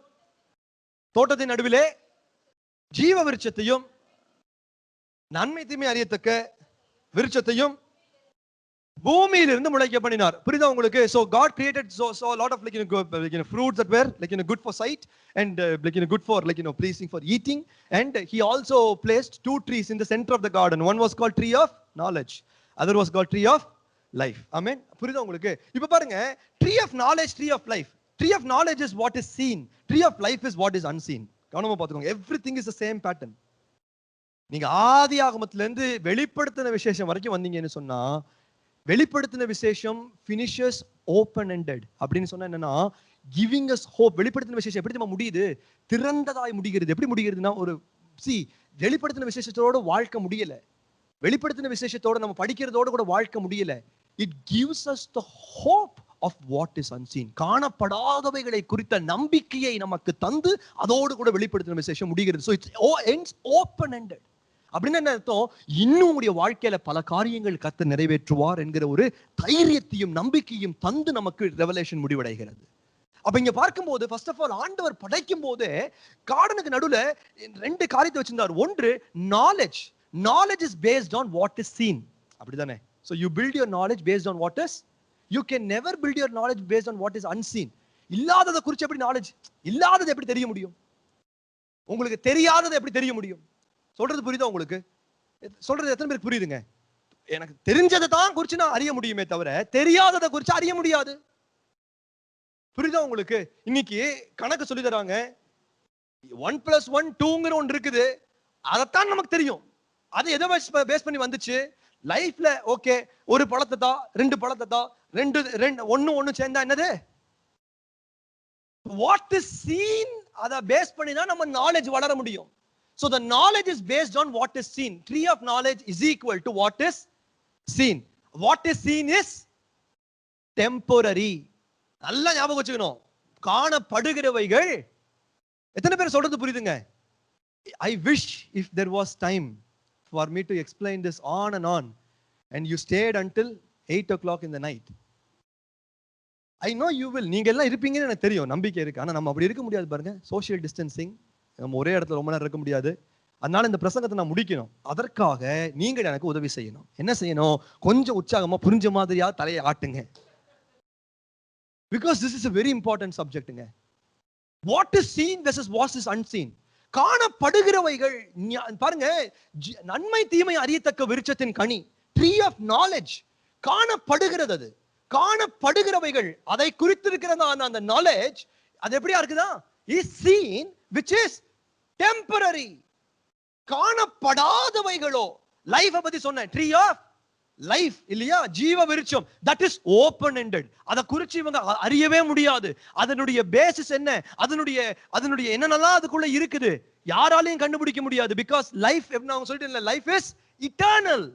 தோட்டத்தின் நடுவிலே ஜீவ விருட்சத்தையும் நன்மை தீமை அறியத்தக்க விருட்சத்தையும் பூமியிலிருந்து முளைக்க பண்ணினார். புரியுதா உங்களுக்கு? So God created so a lot of fruits that were good for sight and good for pleasing for eating, and he also placed 2 trees in the center of the garden. One was called tree of knowledge, other was called tree of life. Amen. புரியுதா உங்களுக்கு? இப்ப பாருங்க, tree of knowledge, tree of life. Tree of knowledge is what is seen, tree of life is what is unseen. கவனமா பாத்துக்கோங்க. everything is the same pattern. நீங்க ஆதியாகமத்தில இருந்து வெளிப்படுத்தின விசேஷம் வரைக்கும் வந்தீங்கன்னு சொன்னா, வெளிப்படுத்தின விசேஷம் finishes open ended அப்படின்னு சொன்னா என்னன்னா, giving us hope. வெளிப்படுத்தின விசேஷம் எப்படி நம்ம முடியுது? திறந்ததாய் முடிகிறது. எப்படி முடிகிறதுனா, ஒரு வெளிப்படுத்தின விசேஷத்தோட வாழ்க்கை முடியல. வெளிப்படுத்தின விசேஷத்தோட நம்ம படிக்கிறதோட கூட வாழ்க்கை முடியல. It gives us the hope of what is unseen. காணப்படாதவைகளை குறித்த நம்பிக்கையை நமக்கு தந்து அதோடு கூட வெளிப்படுத்தின விசேஷம் முடிகிறது. So it ends open ended. அப்படின்னு என்ன அர்த்தம்? இன்னும் உங்களுடைய வாழ்க்கையில பல காரியங்கள் கர்த்தர் நிறைவேற்றுவார் என்கிற ஒரு தைரியத்தையும் நம்பிக்கையும் தந்து நமக்கு ரெவலேஷன் முடிவடைகிறது. அப்ப இங்க பார்க்கும்போது ஃபர்ஸ்ட் ஆஃப் ஆல் ஆண்டவர் படைக்கும் போது கார்டனுக்கு நடுவுல 2 காரியத்தை வச்சிருந்தார். ஒன்று knowledge. Knowledge is based on what is seen. அப்படிதானே? So you build your knowledge based on what is, you can never build your knowledge based on what is unseen. இல்லாததை குறித்து எப்படி knowledge? இல்லாதது எப்படி தெரிய முடியும்? உங்களுக்கு தெரியாதது எப்படி தெரிய முடியும்? சொல்றது புரியுதா உங்களுக்கு? சொல்றது எத்தனை பேருக்கு புரியுதுங்க? எனக்கு தெரிஞ்சதை தான் குறித்து நான் அறிய முடியுமே தவிர தெரியாததை குறித்து அறிய முடியாது. புரியுதா உங்களுக்கு? இன்னைக்கு கணக்கு சொல்லி தராங்க, 1+1 2ங்கிற ஒன்று இருக்குது. அதைத்தான் நமக்கு தெரியும். அது எதை பேஸ் பண்ணி வந்துச்சு? லைஃப்ல ஓகே, ஒரு பழத்தை தான், 2 பழத்தை தான், 2 ஒண்ணு சேர்ந்தா என்னது? வாட் இஸ் சீன், அதை பேஸ் பண்ணி தான் நம்ம நாலேஜ் வளர முடியும். So the knowledge is based on what is seen. Tree of knowledge is equal to what is seen. What is seen is temporary. நல்லா ஞாபகம் வச்சுக்கணும். காணப்படுகிறவைகள், எத்தனை பேர் சொல்றது புரியுதுங்க? I wish if there was time for me to explain this on and you stayed until 8 o'clock in the night. I know you will. நீங்க எல்லாம் இருப்பீங்கன்னு எனக்கு தெரியும், நம்பிக்கை இருக்கு. ஆனா நம்ம அப்படி இருக்க முடியாது பாருங்க. சோஷியல் டிஸ்டன்சிங், நம்ம ஒரே இடத்துல ரொம்ப நேரம் இருக்க முடியாது. அதனால இந்த பிரசங்கத்தை நான் முடிக்கணும். அதற்காக நீங்கள் எனக்கு உதவி செய்யணும். என்ன செய்யணும்? கொஞ்சம் உற்சாகமா புரிஞ்ச மாதிரியா தலையை ஆட்டுங்க. Because this is a very important subject. What is seen versus what is unseen. காணப்படுகிறவைகள் பாருங்க, நன்மை தீமை அறியத்தக்க விருட்சத்தின் கனி, ட்ரீ ஆஃப் நாலேஜ், காணப்படுகிறது. அது காணப்படுகிறவைகள், அதை குறித்திருக்கிறதான அந்த நாலேஜ், அது எப்படியா இருக்குதா? is seen which is temporary. காணப்படாதவைகளோ, லைஃப் பத்தி சொன்ன ட்ரீ ஆஃப் லைஃப் இல்லையா, ஜீவ விருட்சம், தட் இஸ் ஓபன் எண்டட். அதை குறிச்சு இவங்க அறியவே முடியாது. அதனுடைய பேசிஸ் என்ன, அதனுடைய என்னென்னலாம் அதுக்குள்ள இருக்குது, யாராலையும் கண்டுபிடிக்க முடியாது. பிகாஸ் லைஃப், நான் சொல்லிட்டேன், life is eternal.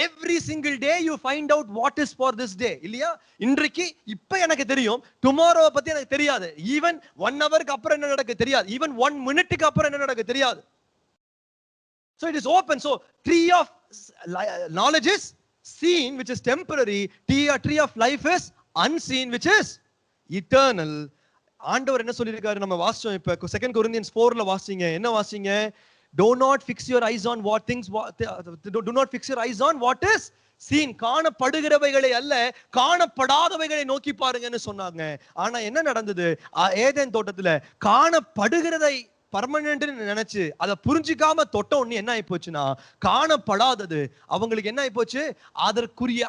Every single day you find out what is for this day. இல்லையா? இன்றைக்கு இப்ப எனக்கு தெரியும், டுமாரோ பத்தி எனக்கு தெரியாது. ஈவன் 1 ஹவருக்கு அப்புறம் என்ன நடக்க தெரியாது. ஈவன் 1 மினிட்டுக்கு அப்புறம் என்ன நடக்க தெரியாது. So it is open. So tree of knowledge is seen, which is temporary. Tree of life is unseen, which is eternal. ஆண்டவர் என்ன சொல்லியிருக்காரு? நம்ம வாசிச்சோம் இப்ப 2 Corinthians 4ல வாசிங்க. என்ன வாசிங்க? Do not fix your eyes on what things, do not fix your eyes on what is seen. காணப்படுகிறவைகளை அல்ல, காணப்படாதவைகளை நோக்கி பாருங்கன்னு சொன்னாங்க. ஆனா என்ன நடந்தது? ஏதேன் தோட்டத்துல காணப்படுகிறதை பர்மனன்ட்னு நினைச்சு அதை புரிஞ்சிக்காம தொட்ட ஒண்ணு என்ன ஆயி போச்சுன்னா, காணப்படாதது அவங்களுக்கு என்ன ஆயி போச்சு?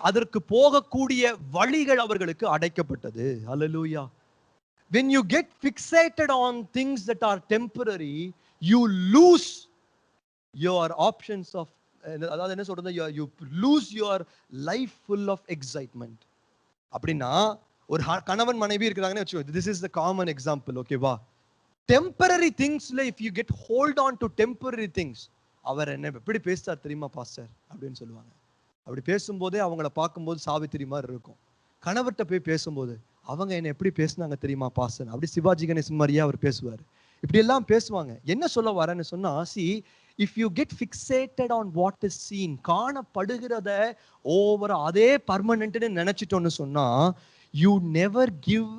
அதற்கு போகக்கூடிய வழிகள் அவர்களுக்கு அடைக்கப்பட்டது. ஹல்லேலூயா. When you get fixated on things that are temporary, you lose your options of, அதாவது என்ன சொல்றது, you lose your life full of excitement. அப்படின்னா ஒரு கணவன் மனைவி இருக்கிறாங்கன்னு வச்சுக்கோ, this is the common example, ஓகேவா? temporary thingsல if you get hold on to temporary things, அவர் என்ன எப்படி பேசுறார் தெரியுமா பாஸ்டர் அப்படின்னு சொல்லுவாங்க. அப்படி பேசும்போதே அவங்கள பார்க்கும்போது சாவித்திரி மாதிரி இருக்கும். கணவர்கிட்ட போய் பேசும்போது அவங்க என்ன எப்படி பேசுனாங்க தெரியுமா பாஸ்டர், அப்படி சிவாஜி கணேசன் மாதிரியா அவர் பேசுவார். இப்படி எல்லாம் பேசுவாங்க. என்ன சொல்ல வரேன்னு சொன்னா, see, if you get fixated on what is seen, காணப்படுகிறத ஓவர் அதே பர்மனன்ட்னு நினைச்சிட்டோன்னு சொன்னா, you never give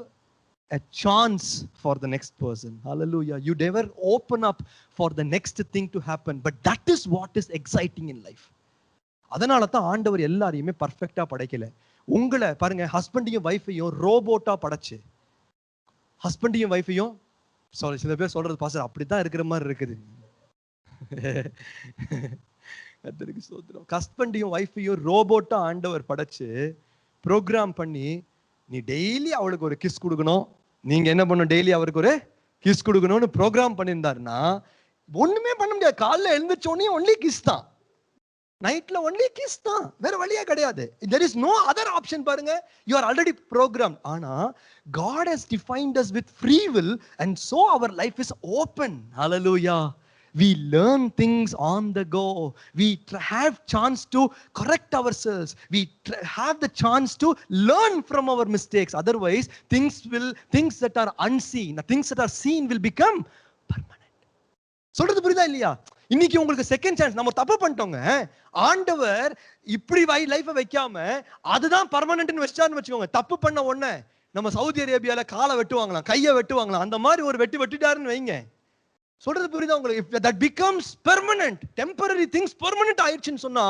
a chance for the next person. Hallelujah. You never open up for the next thing to happen. But that is what is exciting in life. அதனால தான் ஆண்டவர் எல்லாரையுமே பர்ஃபெக்டா படைக்கல. உங்களை பாருங்க, ஹஸ்பண்டையும் வைஃபையும் ரோபோட்டா படைச்சு, ஹஸ்பண்டையும் வைஃபையும் சில பேர் சொல்றது பாஸ்டர் அப்படித்தான் இருக்கிற மாதிரி இருக்குது. ஹஸ்பண்டையும் வைஃபையும் ரோபோட்டா ஆண்டவர் படைச்சு ப்ரோக்ராம் பண்ணி, நீ டெய்லி அவளுக்கு ஒரு கிஸ் கொடுக்கணும், நீங்க என்ன பண்ணணும், டெய்லி அவருக்கு ஒரு கிஸ் கொடுக்கணும்னு ப்ரோக்ராம் பண்ணியிருந்தாருன்னா ஒண்ணுமே பண்ண முடியாது. காலைல எழுந்திரிச்சோடனே ஒன்லி கிஸ் தான், நைட்ல ஒன்லி கிஸ் தான், வேற வழியா கிடையாது. there is no other option. பாருங்க, you are already programmed. ஆனா God has defined us with free will, and so our life is open. Hallelujah. We learn things on the go. We have chance to correct ourselves. We have the chance to learn from our mistakes. Otherwise, things that are unseen, the things that are seen will become permanent. சொல்றது புரியுதா இல்லையா? இன்னைக்கு உங்களுக்கு second chance. நம்ம தப்பு பண்ணிட்டோங்க. ஆண்டவர் இப்படி லைஃபை வைக்காம அதுதான் பர்மனன்ட்னு வச்சாருன்னு வச்சுக்கோங்க, தப்பு பண்ண உடனே நம்ம சவுதி அரேபியால காலை வெட்டுவாங்களாம், கையை வெட்டுவாங்களாம், அந்த மாதிரி ஒரு வெட்டிட்டாருன்னு வைங்க. சொல்றது புரியுதா உங்களுக்கு? if that becomes permanent, temporary things permanent ஆயிடுச்சுன்னு சொன்னா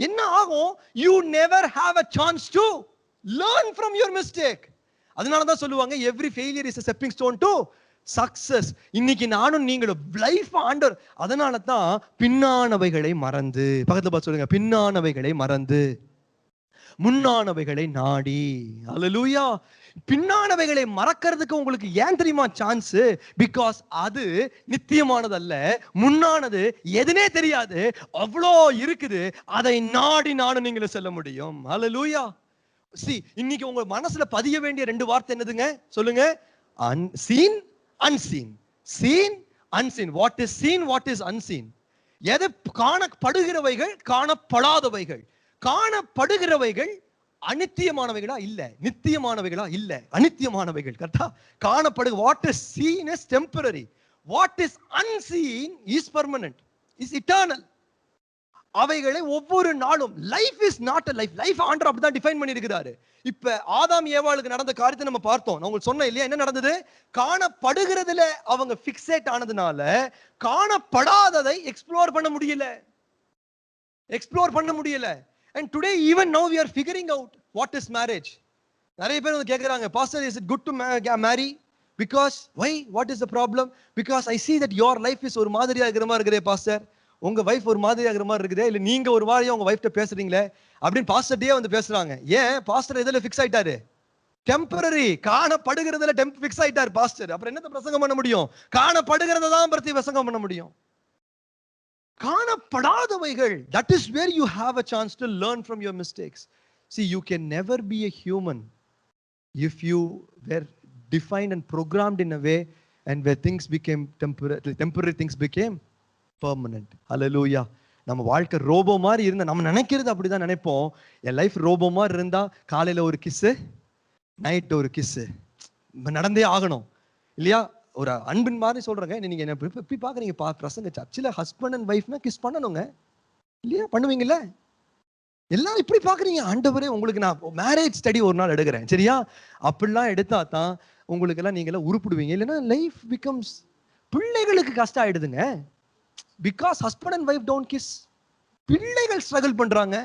என்ன ஆகும்? you never have a chance to learn from your mistake. அதனால தான் சொல்லுவாங்க, every failure is a stepping stone to success. இன்னைக்கு நானும் நீங்களும் லைஃப் ஆண்டவர், அதனால தான் பின்னானவைகளை மறந்து, பக்கத்துல பார்த்து சொல்லுங்க, பின்னானவைகளை மறந்து முன்னானவைகளை நாடி. அல்லேலூயா. பின்னானவைகளை மறக்கிறதுக்கு உங்களுக்கு ஏன் தெரியுமா சான்ஸ்? பிகாஸ் அது நித்தியமானது அல்ல, முன்னானது எதுனே தெரியாது, அவ்வளோ இருக்குது. அதை நாடி நானும் நீங்களும் செல்ல முடியும். அல்லேலூயா. See, இன்னைக்கு உங்க மனசுல பதிய வேண்டிய 2 வார்த்தை என்னதுங்க? சொல்லுங்க. Unseen, unseen. Seen, unseen. What is seen, what is unseen? எது காணப்படுகிறவைகள், காணப்படாதவைகள். காணப்படுகிறவைகள் அநித்தியமானவைகளா? இல்ல. நித்தியமானவைகளா? இல்ல. அநித்தியமானவைகள். கரெக்டா? காணப்படுக what is seen is temporary. What is unseen is permanent, is eternal. அவைகளை ஒவ்வொரு நாளும், life is not a life. Life ஆண்டவர் அப்படிதான் டிஃபைன் பண்ணி இருக்கிறாரு. இப்ப ஆதாம் ஏவாளுக்கு நடந்த காரியத்தை நம்ம பார்த்தோம். நான் உங்களுக்கு சொன்னேன் இல்லையா, என்ன நடந்தது? காணப்படுகிறதுல அவங்க பிக்ஸேட் ஆனதுனால காணப்படாததை எக்ஸ்ப்ளோர் பண்ண முடியல. And today even now we are figuring out what is marriage. நிறைய பேர் வந்து கேக்குறாங்க, pastor is it good to marry? Because why? What is the problem? Because I see that your life is ஒரு மாதிரியா இருக்கிற மாதிரி இருக்குதே பாஸ்டர், உங்க வைஃப் ஒரு மாதிரியா இருக்கிற மாதிரி இருக்குதே, இல்ல நீங்க ஒரு மாதிரியா உங்க வைஃப்ட்ட பேசுறீங்களே அப்படின்னு பாஸ்டர்டே வந்து பேசுறாங்க. ஏன்? பாஸ்டர் எதுல ஃபிக்ஸ் ஆயிட்டாரு? டெம்பரரி. காணப்படுகிறதுல ஃபிக்ஸ் ஆயிட்டாரு பாஸ்டர். அப்புறம் என்னத்த பிரசங்கம் பண்ண முடியும்? காணப்படுகிறத தான் பத்தி பிரசங்கம் பண்ண முடியும். காணப்படாதவைகள், that is where you have a chance to learn from your mistakes. See, you can never be a human if you were defined and programmed in a way and where things became temporary things became permanent. Hallelujah. நம்ம வாழ்க்கை robot மாதிரி இருந்தா, நம்ம நினைக்கிறது அப்படிதான் நினைப்போம். என் life robot மாதிரி இருந்தா காலையில ஒரு கிஸ், நைட் ஒரு கிஸ் நடந்தே ஆகணும் இல்லையா? ஒரு அன்பின் மாதிரி சொல்றேங்க. நீங்க என்ன எப்படி பாக்குறீங்க? பிரசங்க சர்ச்சில் ஹஸ்பண்ட் அண்ட் வைஃப்னா கிஸ் பண்ணணுங்க இல்லையா? பண்ணுவீங்கல்ல? எல்லாம் இப்படி பாக்குறீங்க. ஆண்டவரே, உங்களுக்கு நான் மேரேஜ் ஸ்டடி ஒரு நாள் எடுக்கிறேன், சரியா? அப்படிலாம் எடுத்தா தான் உங்களுக்கு எல்லாம் நீங்க எல்லாம் உருப்பிடுவீங்க. இல்லைன்னா லைஃப் பிகம்ஸ், பிள்ளைகளுக்கு கஷ்டம் ஆயிடுதுங்க. Because husband and wife don't kiss, பிள்ளைகள் ஸ்ட்ரகிள் பண்றாங்க.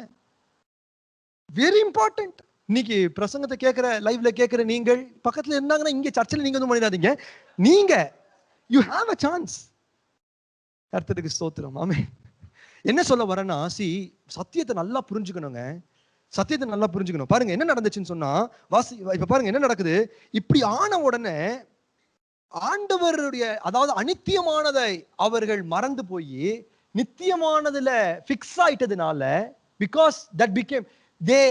Very important. இன்னைக்கு பிரசங்கத்தை கேட்கிற, லைவ்ல கேட்கிற நீங்கள் பக்கத்துல இருந்தாங்கன்னா, இங்க சர்ச்சில் நீங்க வந்து பண்ணிடாதீங்க. நீங்க யூ ஹாவ் அ சான்ஸ். கர்த்தருக்கு ஸ்தோத்திரம். ஆமென். என்ன சொல்ல வரேன்னா, சத்தியத்தை நல்லா புரிஞ்சுக்கணுங்க. சத்தியத்தை நல்லா புரிஞ்சுக்கணும். பாருங்க என்ன நடந்துச்சுன்னு சொன்னா, இப்ப பாருங்க என்ன நடக்குது. இப்படி ஆன உடனே ஆண்டவருடைய, அதாவது அநித்தியமானதை அவர்கள் மறந்து போய் நித்தியமானதுல பிக்ஸ் ஆயிட்டதுனால, because that became they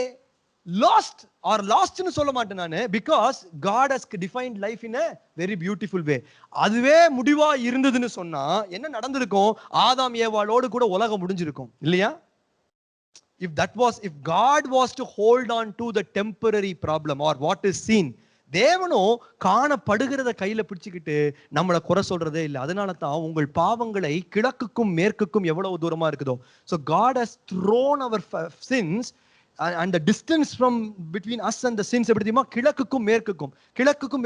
lost or லாஸ்ட்னு சொல்ல மாட்டேன் நானு, because God has defined life in a very beautiful way. அதுவே முடிவா இருந்ததுன்னு சொன்னா என்ன நடந்திருக்கும்? ஆதாம் ஏவாளோடு கூட உலகம் முடிஞ்சிருக்கும் இல்லையா? If God was to hold on to the temporary problem or what is seen, தேவனும் காணப்படுகிறத கையில பிடிச்சுக்கிட்டு நம்மளை குறை சொல்றதே இல்லை. அதனால தான் உங்கள் பாவங்களை கிழக்குக்கும் மேற்குக்கும் எவ்வளவு தூரமா இருக்குதோ. So God has thrown our sins and the distance from between us and the sins எப்படி தெரியுமா? கிழக்குக்கும்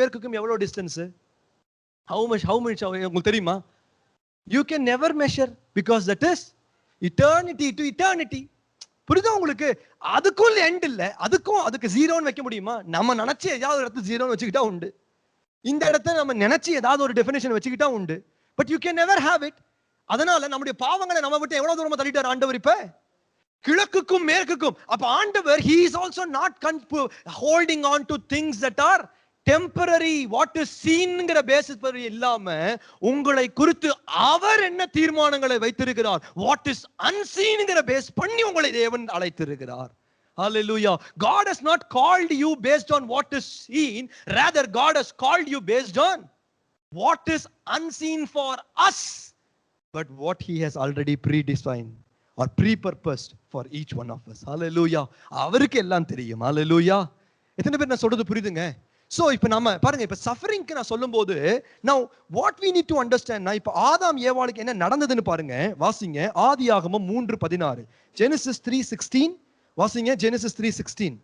மேற்குக்கும் எவ்வளவு டிஸ்டன்ஸ்? how much உங்களுக்கு தெரியுமா? You can never measure because that is eternity to eternity. புரியுதா உங்களுக்கு? அதுக்கும் எண்ட் இல்ல, அதுக்கு ஜீரோன்னு வைக்க முடியுமா? நம்ம நினைச்சு ஏதாவது ஒரு இடத்துல ஜீரோன்னு வச்சுக்கிட்டா உண்டு. இந்த இடத்த நம்ம நினைச்சு ஏதாவது ஒரு டெஃபினேஷன் வச்சுக்கிட்டா உண்டு. But you can never have it. அதனால நம்முடைய பாவங்களை நம்ம விட்டு எவ்வளவு தூரமா தள்ளிட்டார் ஆண்டவர்? இப்ப கிழக்குக்கும் மேற்குக்கும். அப்ப ஆண்டவர் he is also not holding on to things that are temporary. what is seenங்கிற பேசிஸ் படி இல்லாம உங்களை குறித்து அவர் என்ன தீர்மானங்களை வைத்திருக்கிறார், what is unseenங்கிற பேஸ் பண்ணி உங்களை தேவன் அழைத்திருக்கிறார். Hallelujah. God has not called you based on what is seen, rather God has called you based on what is unseen for us, but what he has already predefined or pre-purposed for each one of us. Hallelujah. அவருக்கு எல்லாம் தெரியும். Hallelujah. எத்தனை பேர் நான் சொல்றது புரியுதுங்க? So இப்ப நம்ம பாருங்க, இப்ப சஃபரிங்க்கு நான் சொல்லும்போது now what we need to understand, நான் இப்ப ஆதாம் ஏவாளுக்கு என்ன நடந்ததுன்னு பாருங்க. வாசிங்க ஆதியாகமம் 3:16. Genesis 3:16 வாசிங்க. Genesis 3:16.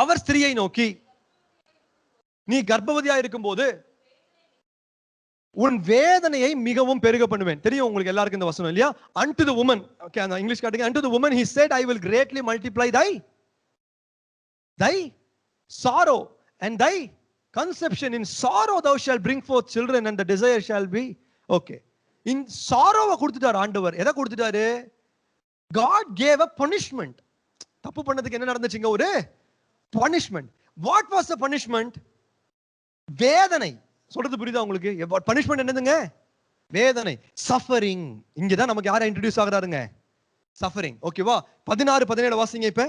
அவர் ஸ்திரியை நோக்கி, நீ கர்ப்பவதியா இருக்கும்போது உன் வேதனையை மிகவும் பெருக பண்ணுவேன். தெரியும் உங்களுக்கு எல்லாருக்கும் இந்த வசனம் இல்லையா? unto the woman, okay, அந்த இங்கிலீஷ் காட்டுங்க. unto the woman he said I will greatly multiply thy sorrow and thy conception. In sorrow thou shalt bring forth children and the desire shall be, okay, in sorrow கொடுத்துட்டார் ஆண்டவர். எதை கொடுத்துட்டாரு? God gave a punishment. தப்பு பண்ணதுக்கு என்ன நடந்துச்சுங்க? ஒரு punishment. What was the punishment? வேதனை. சொல்றது புரியுதா உங்களுக்கு? பனிஷ்மெண்ட் என்னதுங்க? வேதனை, சஃபரிங். இங்கதான் நமக்கு யாரை இன்ட்ரோடியூஸ் ஆகுறாருங்க? சஃபரிங். ஓகேவா? 16 17 வாசிங்க. இப்ப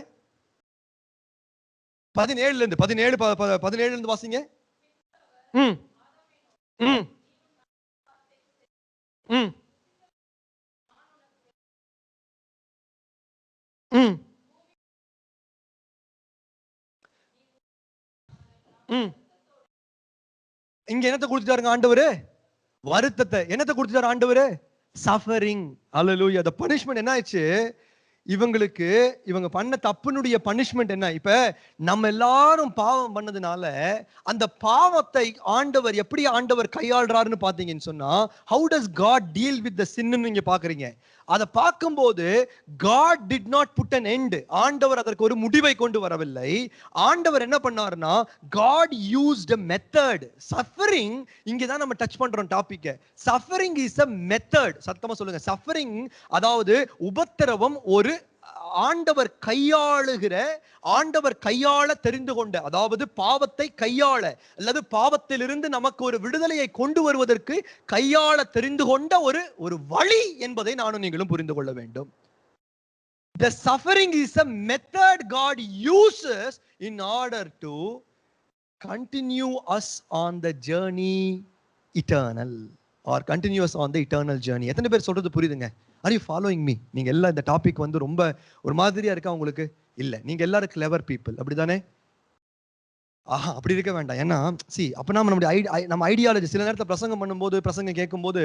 17 இருந்து 17 இருந்து வாசிங்க. ம் ம் ம் ம் ம் இங்க என்னத்தை கொடுத்துட்டாருங்க ஆண்டவரு? வருத்தத்தை. என்னத்தை கொடுத்துட்டாரு ஆண்டவரு? சஃபரிங். அல்லேலூயா. the punishment என்ன ஆயிடுச்சு? இவங்களுக்கு இவங்க பண்ண தப்புனுடைய பனிஷ்மெண்ட் என்ன? இப்ப நம்ம எல்லாரும் பாவம் பண்ணதுனால அந்த பாவத்தை ஆண்டவர் எப்படி கையாளுறாருன்னு பாத்தீங்கன்னு சொன்னா, how does God deal with the sin நீங்க பாக்குறீங்க. அதை பார்க்கும்போது God did not put an end. ஆண்டவர் அதற்கு ஒரு முடிவை கொண்டு வரவில்லை. ஆண்டவர் என்ன பண்ணாருன்னா, God used a method. Suffering, இங்கதான் நம்ம டச் பண்றோம் topic. Suffering is a method. சத்தமா சொல்லுங்க. Suffering அதாவது உபத்திரவம் ஒரு ஆண்டவர் கையாள தெரிந்து கொண்ட, அதாவது பாவத்தை கையாள அல்லது பாவத்திலிருந்து நமக்கு ஒரு விடுதலையை கொண்டு வருவதற்கு கையாள தெரிந்து கொண்ட ஒரு வழி என்பதை நானும் நீங்களும் புரிந்து கொள்ள வேண்டும். The suffering is a method God uses in order to continue us on the journey eternal, or continue us on the eternal journey. எத்தனை பேர் சொல்றது புரியுதுங்க? Are you following me? நீங்க எல்லாம் இந்த டாபிக் வந்து ரொம்ப ஒரு மாதிரியா இருக்கா உங்களுக்கு? இல்ல, நீங்க எல்லாரும் கிளவர் பீப்புள், அப்படிதானே? அப்படி இருக்க வேண்டாம். ஏன்னா அப்ப நம்ம ஐடியாலஜி சில நேரத்தில் பிரசங்கம் பண்ணும்போது, பிரசங்கம் கேட்கும்போது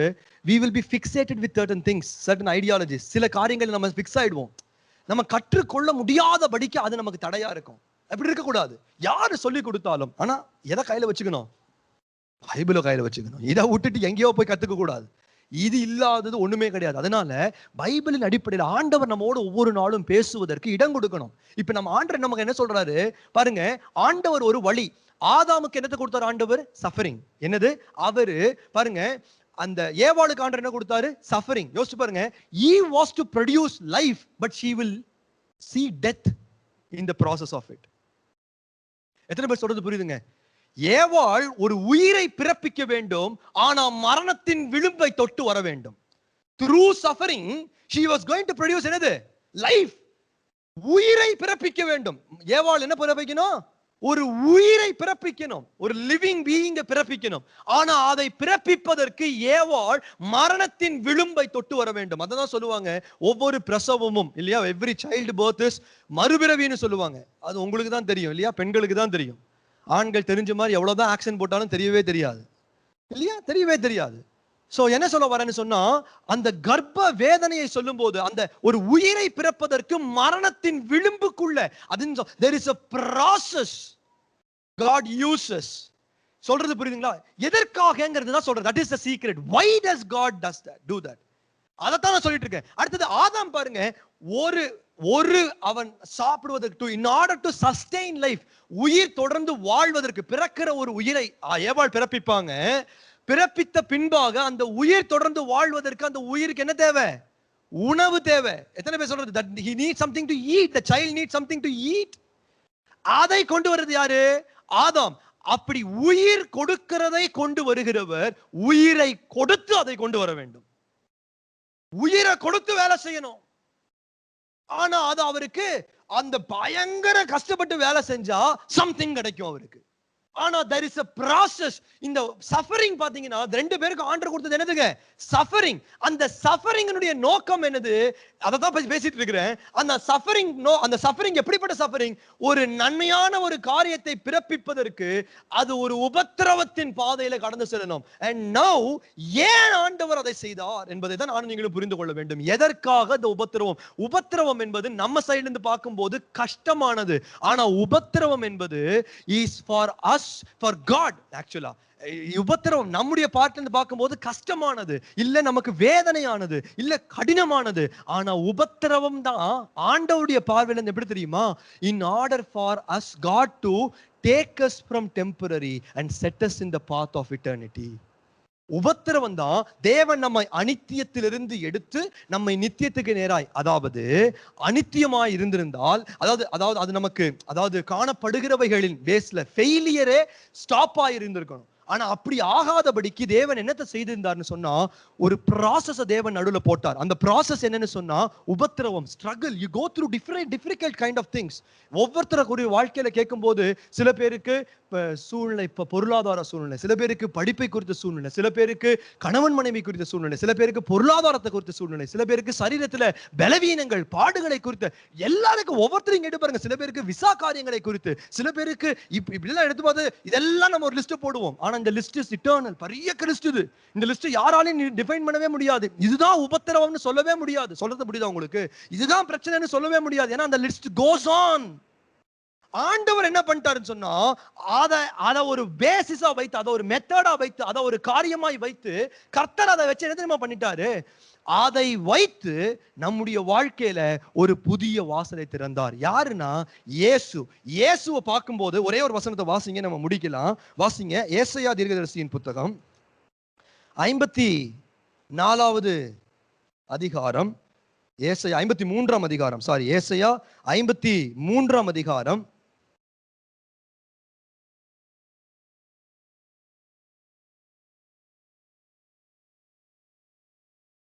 we will be fixated with certain things, certain ideologies. சில காரியங்கள் நம்ம ஃபிக்ஸ் ஆயிடுவோம். நம்ம கற்றுக்கொள்ள முடியாதபடிக்கு அது நமக்கு தடையா இருக்கும். அப்படி இருக்கக்கூடாது. யாரு சொல்லி கொடுத்தாலும், ஆனா எதை கையில வச்சுக்கணும்? பைபிளை கையில வச்சுக்கணும். இதை விட்டுட்டு எங்கேயோ போய் கத்துக்க கூடாது. இது இல்லாதது ஒண்ணுமே கிடையாது. அதனால பைபிளின் அடிப்படையில் ஆண்டவர் நம்மோடு ஒவ்வொரு நாளும் பேசுவதற்கு இடம் கொடுக்கணும். இப்ப நம்ம ஆண்டவர் நமக்கு என்ன சொல்றாரு பாருங்க. ஆண்டவர் ஒரு வழி. ஆதாமுக்கு என்னத்தை கொடுத்தாரு ஆண்டவர்? சஃபரிங். என்னது? அவரு பாருங்க, அந்த ஏவாளுக்கு ஆண்டவர் என்ன கொடுத்தாரு? சஃபரிங். யோசிச்சு பாருங்க. he was to produce life, but she will see death in the process of it. எத்தனை பேர் சொல்றது புரியுதுங்க? ஏவாள் ஒரு உயிரை பிறப்பிக்க வேண்டும், ஆனா மரணத்தின் விளிம்பை தொட்டு வர வேண்டும். through suffering she was going to produce என்னது? life. உயிரை பிறப்பிக்க வேண்டும். ஏவாள் என்ன பிறப்பிக்கணும்? ஒரு உயிரை பிறப்பிக்கணும், ஒரு லிவிங் பீயிங்கை பிறப்பிக்கணும். ஆனா அதை பிறப்பிப்பதற்கு ஏவாள் மரணத்தின் விளிம்பை தொட்டு வர வேண்டும். அதான் சொல்லுவாங்க ஒவ்வொரு பிரசவமும், இல்லையா? எவ்ரி சைல்டு பர்த் இஸ் மறுபிறவின்னு சொல்லுவாங்க. அது உங்களுக்கு தான் தெரியும், இல்லையா? பெண்களுக்கு தான் தெரியும். ஆண்கள் தெரிஞ்ச மாதிரி எவ்வளவுதான் ஆக்ஷன் போட்டாலும் தெரியவே தெரியாது, இல்லையா? தெரியவே தெரியாது. சோ என்ன சொல்ல வரேன்னு சொன்னா, அந்த கர்ப்ப வேதனையை சொல்லும் போது அந்த ஒரு உயிரை பிறப்பதற்கு மரணத்தின் விளிம்புக்குள்ள there is a process God uses. சொல்றது புரியுதுங்களா? எதற்காகங்கிறது தான் சொல்றது. That is the secret. Why does God do that? அதைத்தான் நான் சொல்லிட்டு இருக்கேன். அடுத்தது ஆதாம் பாருங்க, ஒரு அவன் சாப்பிடுவதற்கு, in order to sustain life, உயிர் தொடர்ந்து வாழ்வதற்கு பிறக்கிற ஒரு உயிரை ஏவாள் பிறப்பிப்பாங்க. பிறப்பித்த பின்பாக அந்த உயிர் தொடர்ந்து வாழ்வதற்கு அந்த உயிருக்கு என்ன தேவை? உணவு தேவை. எத்தனை பேர் சொல்றது? that he needs something to eat, the child needs something to eat. அதை கொண்டு வருது யாரு? ஆதாம். அப்படி உயிர் கொடுக்கிறதை கொண்டு வருகிறவர் உயிரை கொடுத்து அதை கொண்டு வர வேண்டும். உயிரை கொடுத்து வேலை செய்யணும். ஆனா அது அவருக்கு அந்த பயங்கர கஷ்டப்பட்டு வேலை செஞ்சா சம்திங் கிடைக்கும் அவருக்கு. ஆனா there is a process. இந்த சஃபரிங் பாத்தீங்கன்னா ரெண்டு பேருக்கு ஆண்டவர் கொடுத்தது என்னதுங்க? சஃபரிங். அந்த சஃபரிங்கினுடைய நோக்கம் என்னது? அததான் பேசிட்டு இருக்கிறேன். அந்த சஃபரிங் எப்படிப்பட்ட சஃபரிங்? ஒரு நன்மையான ஒரு காரியத்தை பிறப்பிப்பதற்கு அது ஒரு உபத்திரவத்தின் பாதையில கடந்து செல்லணும். and now ஏன் ஆண்டவர் அதை செய்தார் என்பதை தான் நானும் நீங்களும் புரிந்து கொள்ள வேண்டும். எதற்காக இந்த உபத்திரவம் என்பது நம்ம சைடுல இருந்து பார்க்கும்போது கஷ்டமானது. ஆனா உபத்திரவம் என்பது is for us, for God. actually உபத்திரவம் நம்முடைய பார்ட்ல இருந்து பார்க்கும்போது கஷ்டமானது இல்ல, நமக்கு வேதனையானது இல்ல, கடினமானது. ஆனா உபத்திரவம் தான் ஆண்டவருடைய பார்வையில இருந்து எப்படி தெரியுமா? in order for us God to take us from temporary and set us in the path of eternity. உபத்திரவம் தான் தேவன் நம்மை அனித்தியத்திலிருந்து எடுத்து நம்மை நித்தியத்துக்கு நேராய், அதாவது அனித்தியமாய் இருந்திருந்தால், அதாவது அது நமக்கு காணப்படுகிறவைகளின் பேஸ்ல ஃபெயிலியரே ஸ்டாப் ஆகி இருந்திருக்கணும். ஆனா அப்படி ஆகாதபடிக்கு தேவன் என்னத்தை செய்திருந்தார்னு சொன்னா, ஒரு ப்ராசஸ் தேவன் நடுவுல போட்டார். அந்த ப்ராசஸ் என்னன்னு சொன்னா உபத்திரவம், struggle. You go through different kind of things. ஒவ்வொருத்தருடைய வாழ்க்கையில கேட்கும் போது சில பேருக்கு சூழ்நிலை, இப்ப பொருளாதார சூழ்நிலை, சில பேருக்கு படிப்பை குறித்த சூழ்நிலை, சில பேருக்கு கணவன் மனைவி குறித்த சூழ்நிலை, சில பேருக்கு பொருளாதாரத்தை குறித்த சூழ்நிலை, சில பேருக்கு சரீரத்துல பலவீனங்கள் பாடுகளை குறித்த, எல்லாருக்கும் ஒவ்வொருத்தரையும் எடுத்து பாருங்க. சில பேருக்கு விசா காரியங்களை குறித்து, சில பேருக்கு இப்படிலாம் எடுத்து பார்த்து இதெல்லாம் நம்ம ஒரு லிஸ்ட் போடுவோம். ஆனா இந்த லிஸ்ட் இஸ் இட்டர்னல். பெரிய லிஸ்ட் இது. இந்த லிஸ்ட் யாராலையும் டிஃபைன் பண்ணவே முடியாது. இதுதான் உபத்திரவம்னு சொல்லவே முடியாது. சொல்றது முடியுதா உங்களுக்கு? இதுதான் பிரச்சனைன்னு சொல்லவே முடியாது. ஏன்னா அந்த லிஸ்ட் கோஸ் ஆன். ஆண்டவர் என்ன பண்ணிட்டாருன்னு சொன்னா, அத ஒரு பேசிஸா வைத்து, அதை ஒரு மெத்தடா வைத்து, அதை ஒரு காரியமாய் வைத்து, கர்த்தர் அதை வச்சு என்ன தெரியுமா பண்ணிட்டாரு? அதை வைத்து நம்முடைய வாழ்க்கையில ஒரு புதிய வாசலை திறந்தார். யாருன்னா இயேசு. இயேசுவை பார்க்கும்போது ஒரே ஒரு வசனத்தை வாசிங்க, நம்ம முடிக்கலாம். வாசிங்க ஏசாயா தீர்க்கதரிசியின் புத்தகம் 54வது அதிகாரம், ஏசாயா 53ஆம் அதிகாரம், ஏசாயா 53ஆம் அதிகாரம்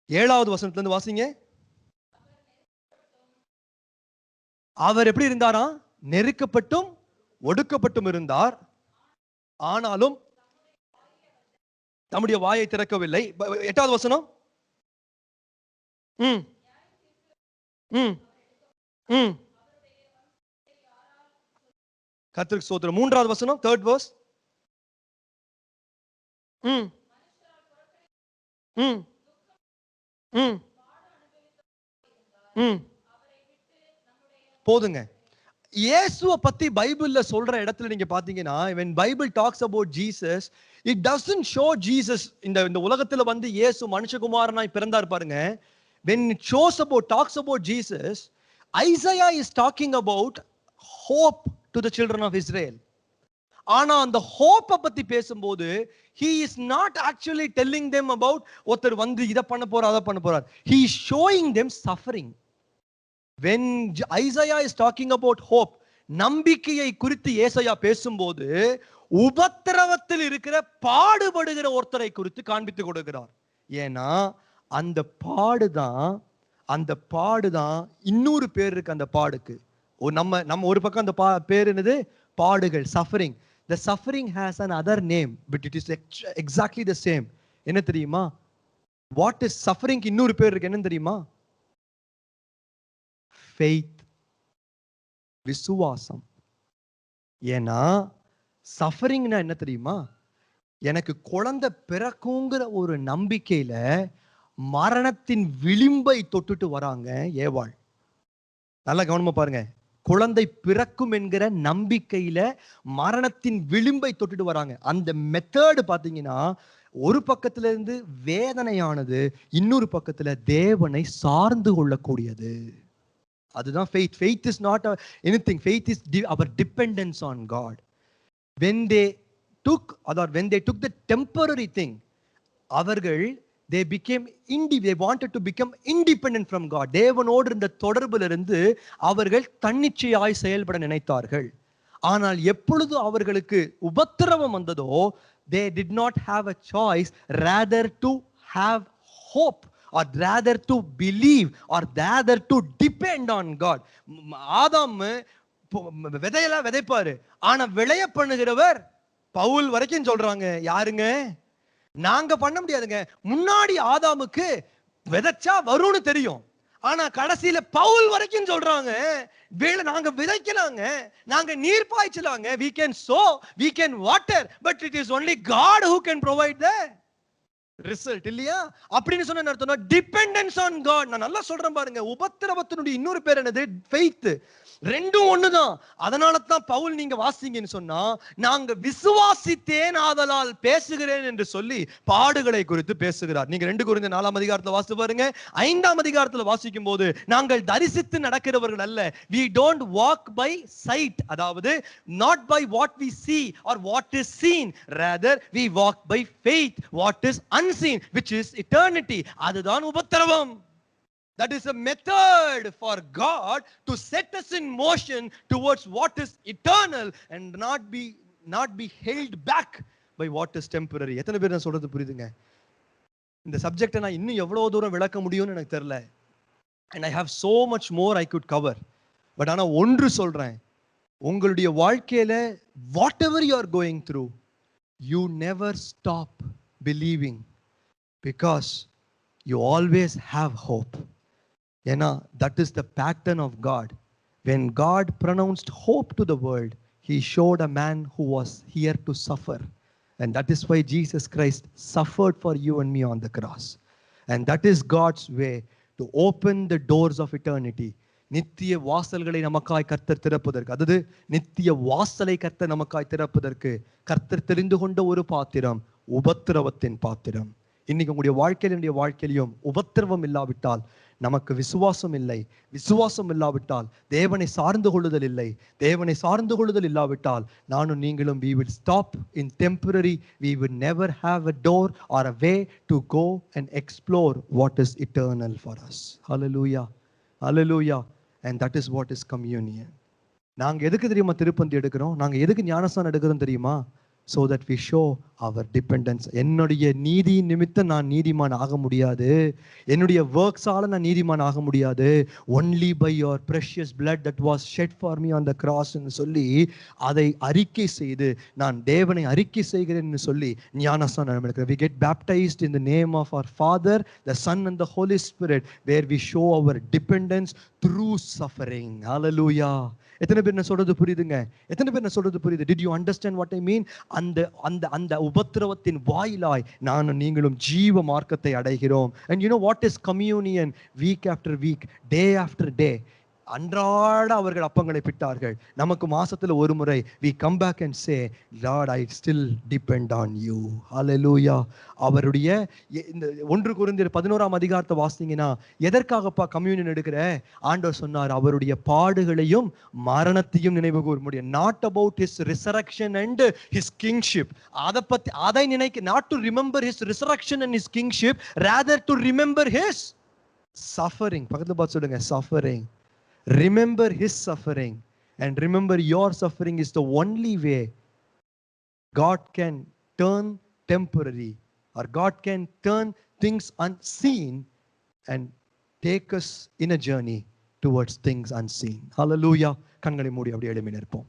7வது வசனத்துல இருந்து வாசிங்க. அவர் எப்படி இருந்தாரா? நெருக்கப்பட்டும் ஒடுக்கப்பட்டும் இருந்தார், ஆனாலும் நம்முடைய வாயை திறக்கவில்லை. 8வது வசனம். கர்த்தருக்கு ஸ்தோத்திரம். 3வது வசனம், 3rd verse. போதுங்க. இயேசுவை பத்தி பைபிள்ல சொல்ற இடத்துல நீங்க பாத்தீங்கன்னா, when Bible talks about Jesus, it doesn't show Jesus இந்த உலகத்துல வந்து இயேசு மனுஷகுமாரனாய் பிறந்தார் பாருங்க. When it talks about Jesus, Isaiah is talking about hope to the children of Israel. ஆனா அந்த ஹோப்பை பத்தி பேசும்போது he is not actually telling them about ஒருத்தர் வந்து இதை பண்ண போறார் அதை பண்ண போறார். He is showing them suffering. When Isaiah is talking about hope, நம்பிக்கையை குறித்து ஏசாயா பேசும்போது உபத்திரவத்தில் இருக்கிற பாடுபடுகிற ஒருத்தரை குறித்து காண்பித்து கொடுக்கிறார். ஏன்னா அந்த பாடுதான் இன்னொரு பேர் இருக்கு. அந்த பாடுக்கு நம்ம ஒரு பக்கம் அந்த பேர் என்னது? பாடுகள், suffering. The suffering has another name, but it is exactly the same. என்ன தெரியுமா? What is suffering? இன்னொரு பேர் இருக்கு. என்ன தெரியுமா? Faith, விசுவாசம். ஏன்னா சஃபரிங்னா என்ன தெரியுமா? எனக்கு குழந்தை பிறக்குங்கிற ஒரு நம்பிக்கையில மரணத்தின் விளிம்பை தொட்டுட்டு வராங்க ஏவாள். நல்லா கவனமா பாருங்க. குழந்தை பிறக்கும் என்கிற நம்பிக்கையில மரணத்தின் விளிம்பை தொட்டுட்டு வராங்க. அந்த மெத்தட் பாத்தீங்கன்னா, ஒரு பக்கத்துல இருந்து வேதனையானது, இன்னொரு பக்கத்துல தேவனை சார்ந்து கொள்ளக்கூடியது. அதுதான் faith. Faith is not anything. Faith is our dependence on God. When they took the temporary thing, அவர்கள் they wanted to become independent from God. தேவனோடு இருந்த தொடர்புல இருந்து அவர்கள் தன்னிச்சையாய் செயல்பட நினைத்தார்கள். ஆனால் எப்பொழுது அவர்களுக்கு உபத்திரவம் வந்ததோ, they did not have a choice rather to have hope, or rather to believe, or rather to depend on God. ஆதாம் விதையெல்லாம் விதைப்பாரு, ஆனா விளைய பண்ணுகிறவர் பவுல் வரைக்கும் சொல்றாங்க. யாருங்க? நாங்க பண்ண முடியாதுங்க. முன்னாடி ஆதாமுக்கு விதைச்சா வரும்னு தெரியும், ஆனா கடைசியில பவுல் வரைக்கும் சொல்றாங்க, நாங்க விதைக்கலாங்க, நாங்க நீர் பாய்ச்சலாங்க, we can sow, we can water, but it is only God who can provide the result இல்லையா? அப்படின்னு சொன்ன என்ன அர்த்தம்னா டிபெண்டன்ஸ் ஆன் காட். நான் நல்லா சொல்றேன் பாருங்க, உபத்திரவத்தினுடைய இன்னொரு பேர் என்னது? ஃபெய்த். ரெண்டும் ஒண்ணுதான். அதனால தான் பவுல் நீங்க வாசிங்கன்னு சொன்னா, நாங்க விசுவாசித்தேன் ஆதலால் பேசுகிறேன் என்று சொல்லி பாடுகளை குறித்து பேசுகிறார். நீங்க 2 கொரிந்தியர் 4ஆம் அதிகாரத்துல வாசித்து பாருங்க. 5ஆம் அதிகாரத்துல வாசிக்கும் போது, நாங்கள் தரிசித்து நடக்கிறவர்கள் அல்ல. we don't walk by sight, அதாவது not by what we see or what is seen, rather we walk by faith what is unseen, which is eternity. அதுதான் உபத்திரவம். That is a method for God to set us in motion towards what is eternal and not be held back by what is temporary. எத்தனை பேர் நான் சொல்றது புரியுதுங்க? இந்த சப்ஜெக்ட்டை நான் இன்னும் எவ்வளவு தூரம் விளக்க முடியும்னு எனக்கு தெரியல. And I have so much more I could cover. But ஆனா ஒன்று சொல்றேன், உங்களுடைய வாழ்க்கையில whatever you are going through, you never stop believing because you always have hope. ஏன்னா that is the pattern of God. When God pronounced hope to the world, he showed a man who was here to suffer, and that is why Jesus Christ suffered for you and me on the cross. And that is God's way to open the doors of eternity. நித்திய வாசல்களை நமக்காய் கர்த்தர் திறப்பதற்கு, அதாவது நித்திய வாசலை கர்த்தர் நமக்காய் திறப்பதற்கு கர்த்தர் தெரிந்து கொண்ட ஒரு பாத்திரம் உபத்திரவத்தின் பாத்திரம். இன்னைக்கு உங்களுடைய வாழ்க்கையிலும் உபத்திரவம் இல்லாவிட்டால் நமக்கு விசுவாசம் இல்லை. விசுவாசம் இல்லாவிட்டால் தேவனை சார்ந்து கொள்ளுதல் இல்லை. தேவனை சார்ந்து கொள்ளுதல் இல்லாவிட்டால் நானும் நீங்களும் we will stop in temporary. We will never have a door or a way to go and explore what is eternal for us. Hallelujah, hallelujah. And that is what is communion. நாங்க எதுக்கு தெரியுமா திருப்பந்தி எடுக்கிறோம்? நாங்க எதுக்கு ஞானஸ்நானம் எடுக்கிறோம் தெரியுமா? So that we show our dependence. என்னுடைய நீதி நிமித்தம் நான் நீதிமான் ஆக முடியாது. என்னுடைய worksஆல நான் நீதிமான் ஆக முடியாது. Only by your precious blood that was shed for me on the cross ன்னு சொல்லி அதை அறிக்கை செய்து நான் தேவனை அறிக்கை செய்கிறேன்னு சொல்லி ஞானஸ்நானம் எடுக்கிறோம். We get baptized in the name of our Father, the Son and the Holy Spirit, where we show our dependence through suffering. Hallelujah. எத்தனை பேர் நான் சொல்றது புரியுதுங்க? எத்தனை பேர் நான் சொல்றது புரியுது? Did you understand what I mean? அந்த உபத்திரவத்தின் வாயிலாய் நானும் நீங்களும் ஜீவ மார்க்கத்தை அடைகிறோம். And you know what is communion? Week after week, day after day, அன்றாட அவர்கள் அப்பங்களை பிட்டார்கள். நமக்கு மாசத்துல ஒரு முறை we come back and say, Lord, I still depend on you. Hallelujah. அவருடைய இந்த 1 கொரிந்தியர் 11ஆம் அதிகாரத்தை வாசிங்கன்னா, எதற்காகப்பா கம்யூனியன் எடுக்கிற? ஆண்டவர் சொன்னார், அவருடைய பாடுகளையும் மரணத்தையும் நினைவு கூற முடியும். Not about his resurrection and his kingship. அதை நினைக்க, not to remember his resurrection and his kingship, rather to remember his suffering. பக்கத்துல பார்த்து சொல்லுங்க, suffering. Remember his suffering, and remember your suffering is the only way God can turn temporary, or God can turn things unseen and take us in a journey towards things unseen. Hallelujah. கண்களை மூடி அப்படியே எழும்பி நிற்போம்.